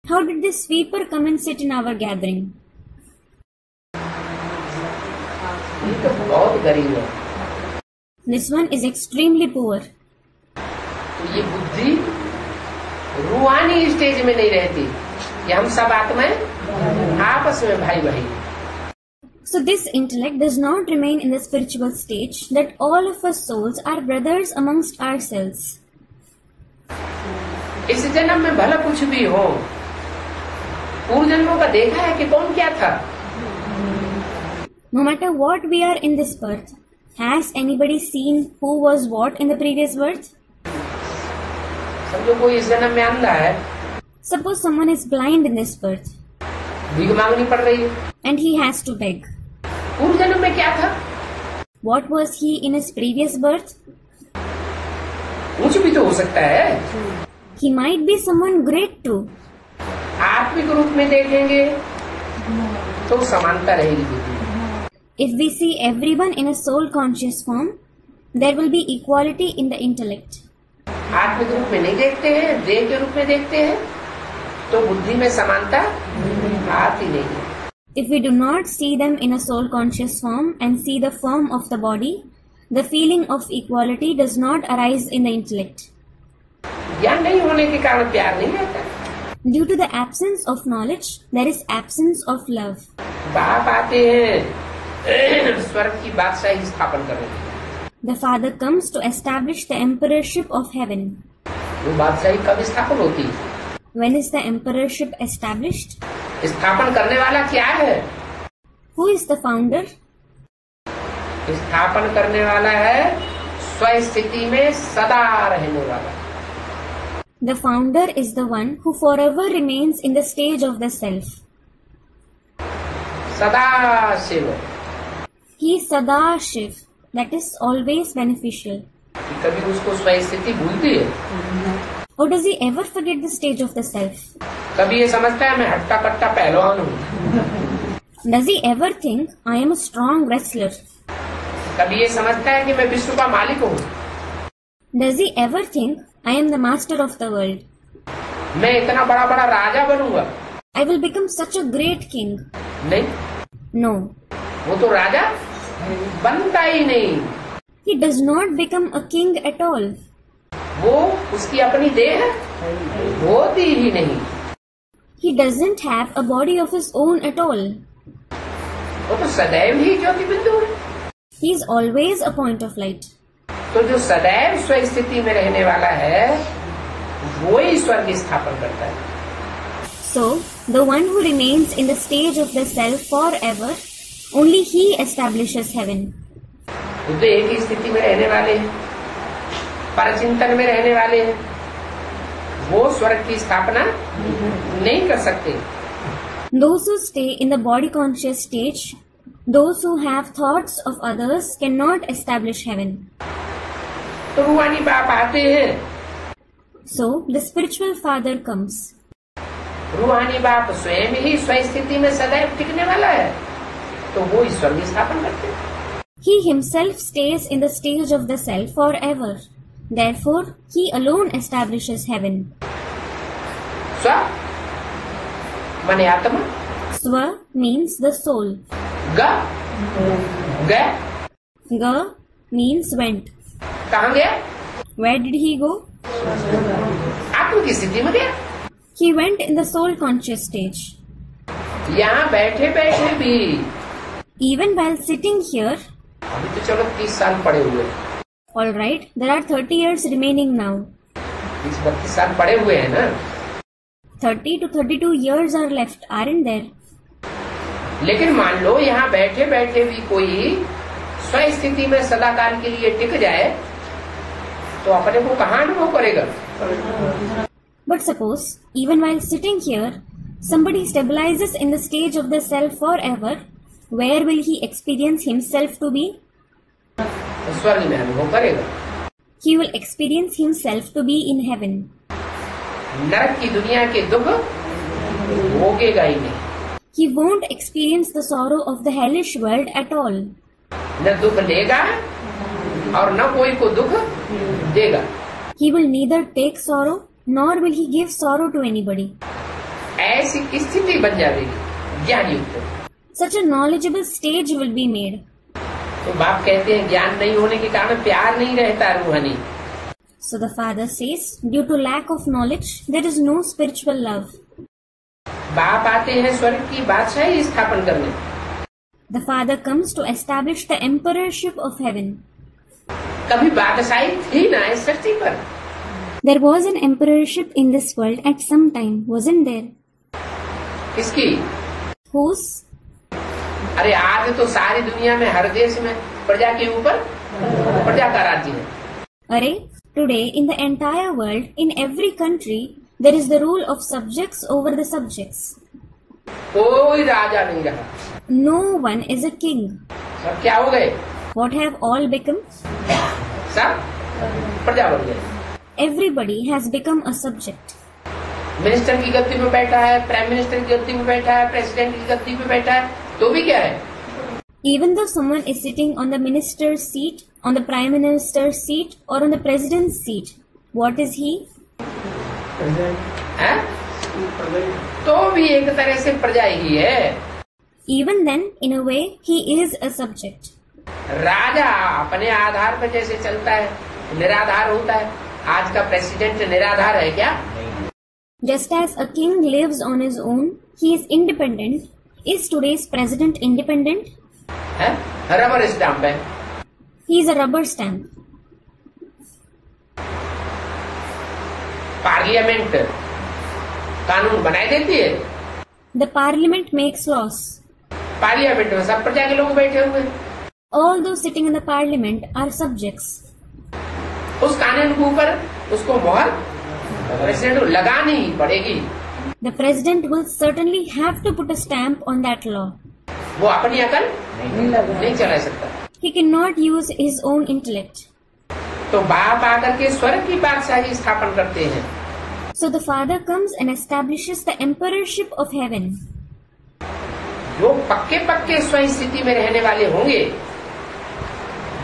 How did this sweeper come and sit in our gathering? ये तो बहुत गरीब है। This one is extremely poor. तो ये बुद्धि रूहानी स्टेज में नहीं रहती कि हम सब आत्माएं आपस में भाई भाई। So this intellect does not remain in the spiritual stage that all of us souls are brothers amongst ourselves. इस जन्म में भला कुछ भी हो, पूर्व जन्मों का देखा है कि कौन क्या था? No matter what we are in this birth, has anybody seen who was what in the previous birth? समझो कोई इस जन्म में अंधा है, Suppose someone is blind in this birth भीख मांगनी पड़ रही है, and he has to beg. पूर्व जन्म में क्या था? What was he in his previous birth? कुछ भी तो हो सकता है। He might be someone great too. आत्मिक रूप में देखेंगे तो समानता रहेगी बुद्धि। If we see everyone in a soul conscious form, there will be equality in the intellect. आत्मिक रूप में नहीं देखते हैं, देह के रूप में देखते हैं, तो बुद्धि में समानता आती नहीं है। If we do not see them in a soul conscious form and see the form of the body, the feeling of equality does not arise in the intellect. ज्ञान नहीं होने के कारण प्यार नहीं रहता। Due to the absence of knowledge, there is absence of love. बाप आते हैं स्वर्ग की बादशाही स्थापन करने। The Father comes to establish the emperorship of heaven. वो बादशाही कब स्थापन होती? When is the emperorship established? स्थापन करने वाला क्या है? Who is the founder? स्थापन करने वाला है स्वस्थिति में सदा रहने वाला। The founder is the one who forever remains in the stage of the self. सदा Shiv. He is Sada Shiv, that is always beneficial. कभी उसको स्वस्थिति भूलती है? Or does he ever forget the stage of the self? कभी ये समझता है मैं हट्टा कट्टा पहलवान हूँ? Does he ever think, I am a strong wrestler? कभी ये समझता है कि मैं विश्व का मालिक हूँ? Does he ever think, I am the master of the world? मैं इतना बड़ा बड़ा राजा बनूंगा? I will become such a great king? नहीं, No. वो तो राजा बनता ही नहीं। He does not become a king at all. वो उसकी अपनी देह होती ही नहीं। He doesn't have a body of his own at all. वो तो सदैव ही ज्योति बिंदु है। He is always a point of light. तो जो सदैव स्वस्थिति में रहने वाला है वो ही स्वर्ग स्थापन करता है। So, the one who remains in the stage of the self forever, only he establishes heaven. वो तो एक ही स्थिति में रहने वाले हैं, परचिंतन में रहने वाले हैं, वो स्वर्ग की स्थापना नहीं कर सकते। Those who stay in the body conscious stage, those who have thoughts of others cannot establish heaven. तो रूहानी बाप आते हैं, So, the spiritual father comes. रूहानी बाप स्वयं ही स्वस्थिति में सदैव टिकने वाला है, तो वो ईश्वर की स्थापना करते हैं। He himself stays in the stage of the self forever. Therefore, he alone establishes heaven. स्व माने आत्मा, Swa means the soul. ग गया, Ga means went. कहाँ गया? Where did he go? आत्मा की स्थिति में गया। He went in the soul conscious stage. यहाँ बैठे बैठे भी, Even while sitting here, अभी तो चलो 30 साल पड़े हुए, alright, there are 30 years remaining now. 30-32 साल पड़े हुए हैं ना, 30 to 32 years are left, aren't there? लेकिन मान लो यहाँ बैठे बैठे भी कोई स्व स्थिति में सदाकाल के लिए टिक जाए तो अपने को कहाँ अनुभव करेगा? But suppose, even while sitting here, somebody stabilizes in the stage of the self forever, where will he experience himself to be? तो स्वर्ग में अनुभव करेगा। He will experience himself to be in heaven. नरक की दुनिया के दुख भोगेगा ही नहीं, He won't experience the sorrow of the hellish world at all. न दुख लेगा और न कोई को दुख देगा। He will neither take sorrow nor will he give sorrow to anybody. ऐसी स्थिति बन जाएगी ज्ञान युक्त। Such a knowledgeable stage will be made. तो बाप कहते हैं ज्ञान नहीं होने के कारण प्यार नहीं रहता रूहानी। So the father says, due to lack of knowledge, there is no spiritual love. बाप आते हैं स्वर्ग की बादशाही स्थापन करने। The father comes to establish the emperorship of heaven. कभी बादशाही थी ना इस सृष्टि पर? There was an emperorship in this world at some time, wasn't there? किसकी? Whose? अरे आज तो सारी दुनिया में हर देश में प्रजा के ऊपर प्रजा का राज्य है। Array, today in the entire world, in every country, there is the rule of subjects over the subjects. कोई राजा नहीं रहा, No one is a king. सब क्या हो गए? What have all become? सब प्रजा बन गए। Everybody has become a subject. Minister की गद्दी पे बैठा है, प्राइम मिनिस्टर की गद्दी पे बैठा है, प्रेसिडेंट की गद्दी पे बैठा है, तो भी क्या है? Even though someone is sitting on the minister's seat, on the prime minister's seat, or on the president's seat, what is he? है? तो भी एक तरह से प्रजा ही है। Even then, in a way, he is a subject. राजा अपने आधार पर जैसे चलता है निराधार होता है, आज का प्रेसिडेंट निराधार है क्या? Just as a king lives on his own, he is independent. Is today's president independent? है? रबर स्टैम्प है। He is a rubber stamp. Parliament कानून बनाई देती है। The parliament makes laws. Parliament में सब प्रजा के लोग बैठे हुए हैं। All those sitting in the parliament are subjects. उस कानून के ऊपर उसको मोहर प्रेसिडेंट लगानी ही पड़ेगी। The president will certainly have to put a stamp on that law. वो अपनी अकल नहीं चला सकता। He cannot use his own intellect. तो बाप आकर के स्वर्ग की बादशाही स्थापन करते हैं। So the father comes and establishes the emperorship of heaven. जो पक्के पक्के स्व स्थिति में रहने वाले होंगे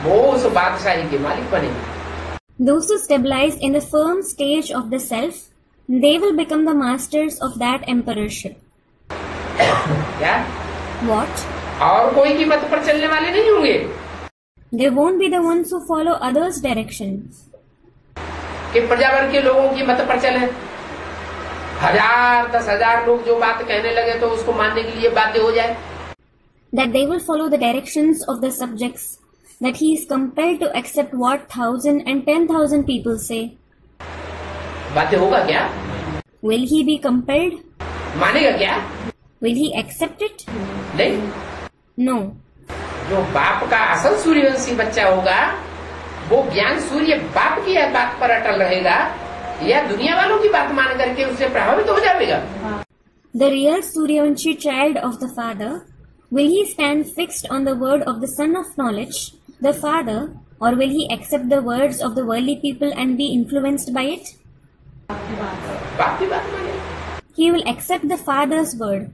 वो उस बादशाही के मालिक बनेंगे। Those who stabilize in the firm stage of the self, they will become the masters of that emperorship. क्या? What? और कोई की मत पर चलने वाले नहीं होंगे। They won't be the ones who follow others' directions. कि प्रजा वर्ग के लोगों की मत पर चले, 1000 10,000 लोग जो बात कहने लगे तो उसको मानने के लिए बाध्य हो जाए। That they will follow the directions of the subjects, that he is compelled to accept what 1,000 and 10,000 people say. बाध्य होगा क्या? Will he be compelled? मानेगा क्या? Will he accept it? नहीं। No. जो बाप का असल सूर्यवंशी बच्चा होगा वो ज्ञान सूर्य बाप की बात पर अटल रहेगा या दुनिया वालों की बात मान करके उससे प्रभावित हो जाएगा? The real Suryavanshi child of the father, will he stand fixed on the word of the son of knowledge, the father, or will he accept the words of the worldly people and be influenced by it? बाप की बात माने। He will accept the father's word.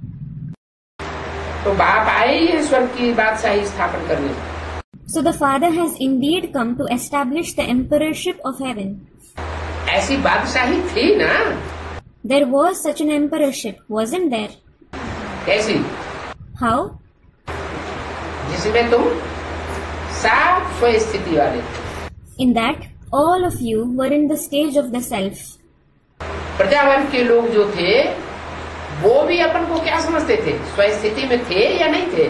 तो बाप आए ही है स्वर्ग की बादशाही स्थापन करने। So the father has indeed come to establish the emperorship of heaven. ऐसी बादशाही थी ना? There was such an emperorship, wasn't there? कैसी? How? जिसमें तुम साफ स्व स्थिति वाले, In that all of you were in the stage of the self. प्रजावर्ग के लोग जो थे वो भी अपन को क्या समझते थे, स्वस्थिति में थे या नहीं थे?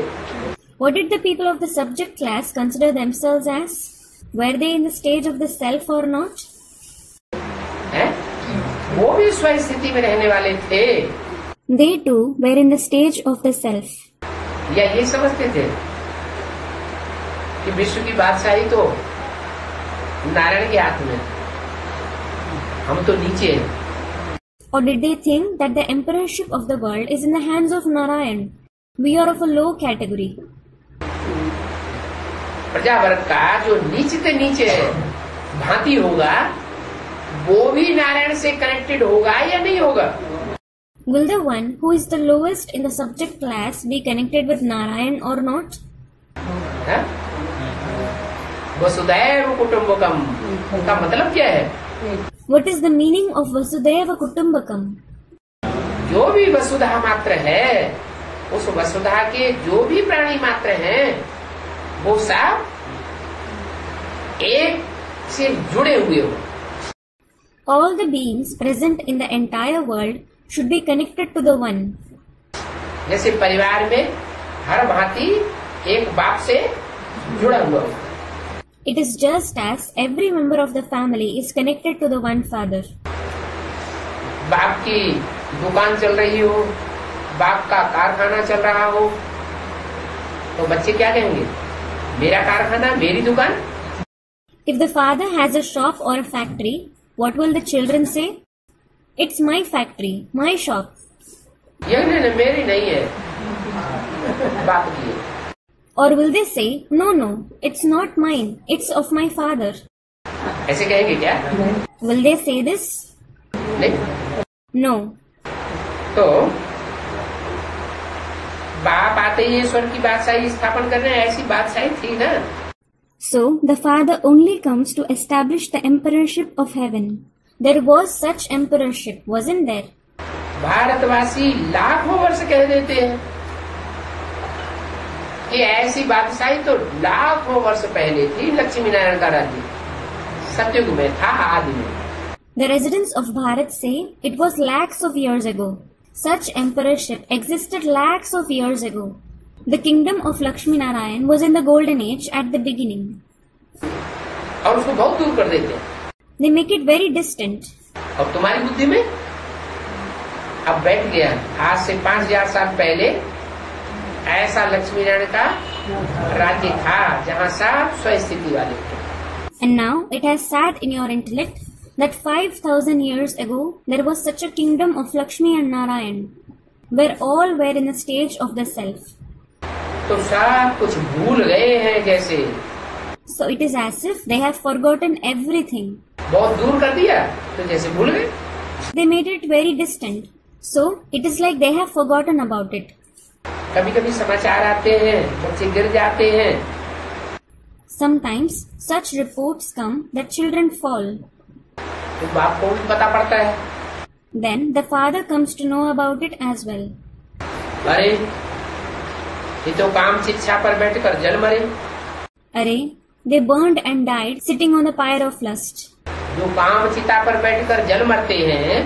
What did the people of the subject class consider themselves as? Were they in the stage of the self or not? हैं? वो भी स्वस्थिति में रहने वाले थे They too were in the stage of the self. या ये समझते थे कि विश्व की बादशाही तो नारायण के हाथ में, हम तो नीचे हैं? Or did they think that the emperorship of the world is in the hands of Narayan? We are of a low category. प्रजावर्ग का जो नीचे से नीचे भांति होगा वो भी नारायण से कनेक्टेड होगा या नहीं होगा? Will the one who is the lowest in the subject class be connected with Narayan or not? है? वसुदैव कुटुंबकम का मतलब क्या है? What is the meaning of Vasudeva Kutumbakam? जो भी वसुधा मात्र है, उस वसुधा के जो भी प्राणी मात्र हैं वो सब एक से जुड़े हुए हो। All the beings present in the entire world should be connected to the one. जैसे परिवार में हर भांति एक बाप से जुड़ा हुआ हो। It is just as every member of the family is connected to the one father. बाप की दुकान चल रही हो, बाप का कारखाना चल रहा हो, तो बच्चे क्या कहेंगे? मेरा कारखाना, मेरी दुकान। If the father has a shop or a factory, what will the children say? It's my factory, my shop. ये नहीं, मेरी नहीं है, बाप की है। Or will they say, no, no, it's not mine, it's of my father? ऐसे कहेंगे क्या? Will they say this? नहीं। No. तो बाप आते ही ईश्वर की बादशाही स्थापन करने, ऐसी बादशाही थी ना। So the father only comes to establish the emperorship of heaven. There was such emperorship, wasn't there? भारतवासी लाखों वर्ष कह देते हैं कि ऐसी बादशाही तो लाखों वर्ष पहले थी, लक्ष्मी नारायण का राज्य सतयुग में था, आदि में। The residents of Bharat say it was lakhs of years ago. Such emperorship existed lakhs of years ago. The kingdom of Lakshmi Narayan was in the golden age at the beginning. और उसको बहुत दूर कर देते हैं। They make it very distant. और तुम्हारी बुद्धि में अब बैठ गया, आज से 5000 साल पहले ऐसा लक्ष्मी नारायण का राज्य था जहाँ सब स्वस्थिति वाले थे। And now it has sat in your intellect that 5000 years ago there was such a kingdom of Lakshmi and Narayan, where all were in the stage of the self. तो सब कुछ भूल गए हैं जैसे। So it is as if they have forgotten everything. बहुत दूर कर दिया तो जैसे भूल गए। They made it very distant. So it is like they have forgotten about it. कभी कभी समाचार आते हैं, बच्चे गिर जाते हैं। Sometimes such reports come that children fall. तो बाप को भी पता पड़ता है। Then the father comes to know about it as well. अरे ये तो काम शिक्षा पर बैठकर जल मरे। Arey, they burned and died sitting on the pyre of lust. जो काम चिता पर बैठकर जल मरते हैं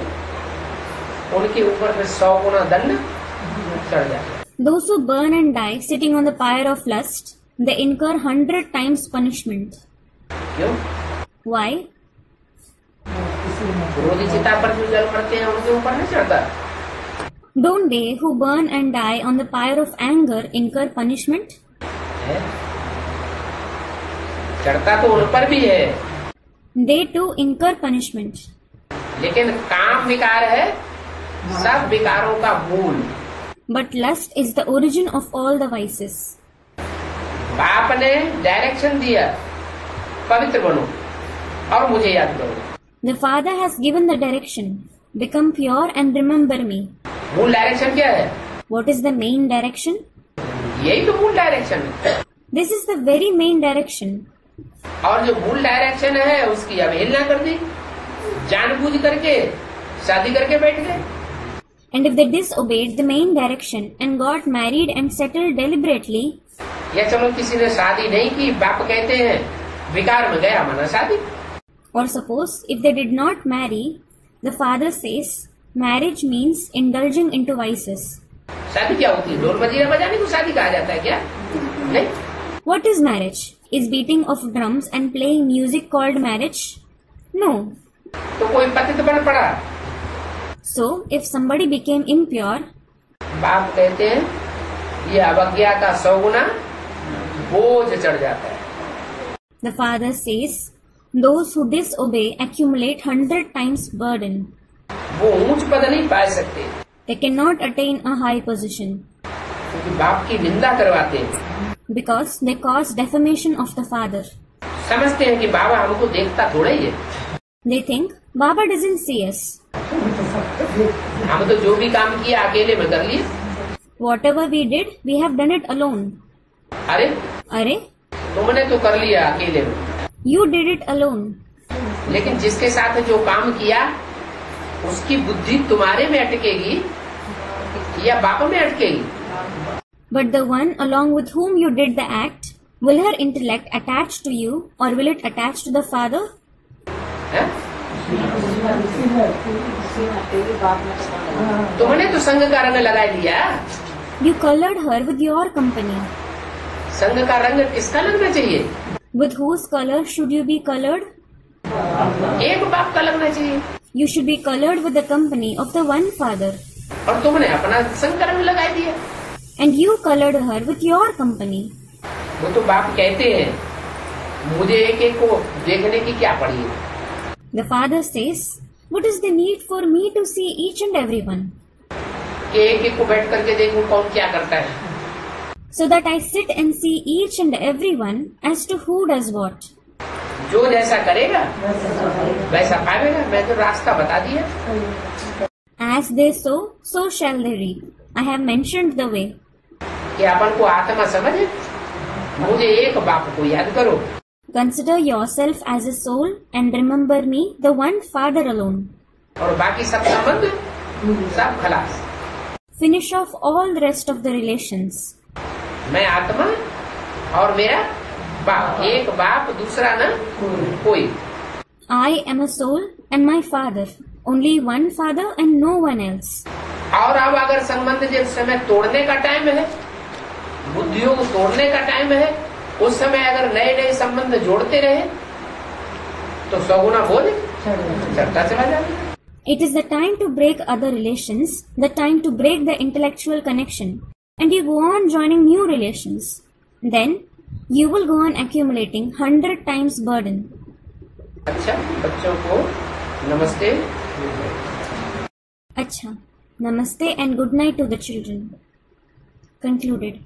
उनके ऊपर फिर 100 गुना दंड चढ़ जाता है। Those who burn and die sitting on the pyre of lust, they incur 100 times punishment. क्यों? Why? क्रोधी चिता पर जो जल मरते हैं उनके ऊपर नहीं चढ़ता। Don't they who burn and die on the pyre of anger incur punishment? है? चढ़ता तो उन पर भी है, They too incur punishment. लेकिन काम विकार है सब विकारों का मूल। But lust is the origin of all the vices. बाप ने डायरेक्शन दिया, पवित्र बनो और मुझे याद करो। The Father has given the direction, become pure and remember me. मूल डायरेक्शन क्या है? What is the main direction? यही तो मूल डायरेक्शन है। This is the very main direction. और जो मूल डायरेक्शन है उसकी अवहेलना कर दी, जानबूझ करके शादी करके बैठ गए। And if they disobeyed the main direction and got married and settled deliberately, या चलो किसी ने शादी नहीं की, बाप कहते हैं विकार में गया माना शादी। or suppose if they did not marry The father says, marriage means indulging into vices. शादी क्या होती है? ढोल मजीरा बजाने को शादी कहा जाता है क्या? नहीं। What is marriage? Is beating of drums and playing music called marriage? No. तो कोई पतित बन पड़ा, So, if somebody became impure, बाप कहते हैं ये अवज्ञा का 100 गुना बोझ चढ़ जाता है। the father says, those who disobey accumulate 100 times burden. वो ऊंच पद नहीं पा सकते They cannot attain a high position क्योंकि बाप की निंदा करवाते हैं। because they cause defamation of the father. समझते हैं कि बाबा हमको देखता थोड़ा ही है, They think, Baba doesn't see us. हम तो जो भी काम किया अकेले में कर लिए। Whatever we did, we have done it alone. अरे Arey, तुमने तो कर लिया अकेले में, you did it alone. लेकिन जिसके साथ जो काम किया उसकी बुद्धि तुम्हारे में अटकेगी या बाप में अटकेगी? But the one along with whom you did the act, will her intellect attach to you or will it attach to the father? है? तुमने तो संघ का रंग लगा दिया। You colored her with your company. संघ का रंग किसका लगना चाहिए? With whose color should you be colored? एक बाप का लगना चाहिए। You should be colored with the company of the one father. और तुमने अपना संघ का रंग लगा दिया। And you colored her with your company. वो तो बाप कहते हैं मुझे एक एक को देखने की क्या पड़ी है? The father says, what is the need for me to see each and every one? कि एक एक को बैठ करके देखूं कौन क्या करता है। So that I sit and see each and every one as to who does what. जो जैसा करेगा वैसा पाएगा। मैं तो रास्ता बता दिया। As they sow, so shall they reap. I have mentioned the way. कि अपन को आत्मा समझे, मुझे एक बाप को याद करो। Consider yourself as a soul and remember me, the one father alone. और बाकी सब संबंध सब खलास। Finish off all the rest of the relations. मैं आत्मा और मेरा बाप, एक बाप दूसरा न कोई। I am a soul and my father, only one father and no one else. और अब अगर संबंध जिस समय तोड़ने का टाइम है, बुद्धियों को तोड़ने का टाइम है, उस समय अगर नए नए संबंध जोड़ते रहे तो 100 गुना बोझ चढ़ता चला जाएगा। It is the time to break other relations, the time to break the intellectual connection, and you go on joining new relations. Then you will go on accumulating 100 times burden. अच्छा, बच्चों को नमस्ते। Acha, namaste and good night to the children. Concluded.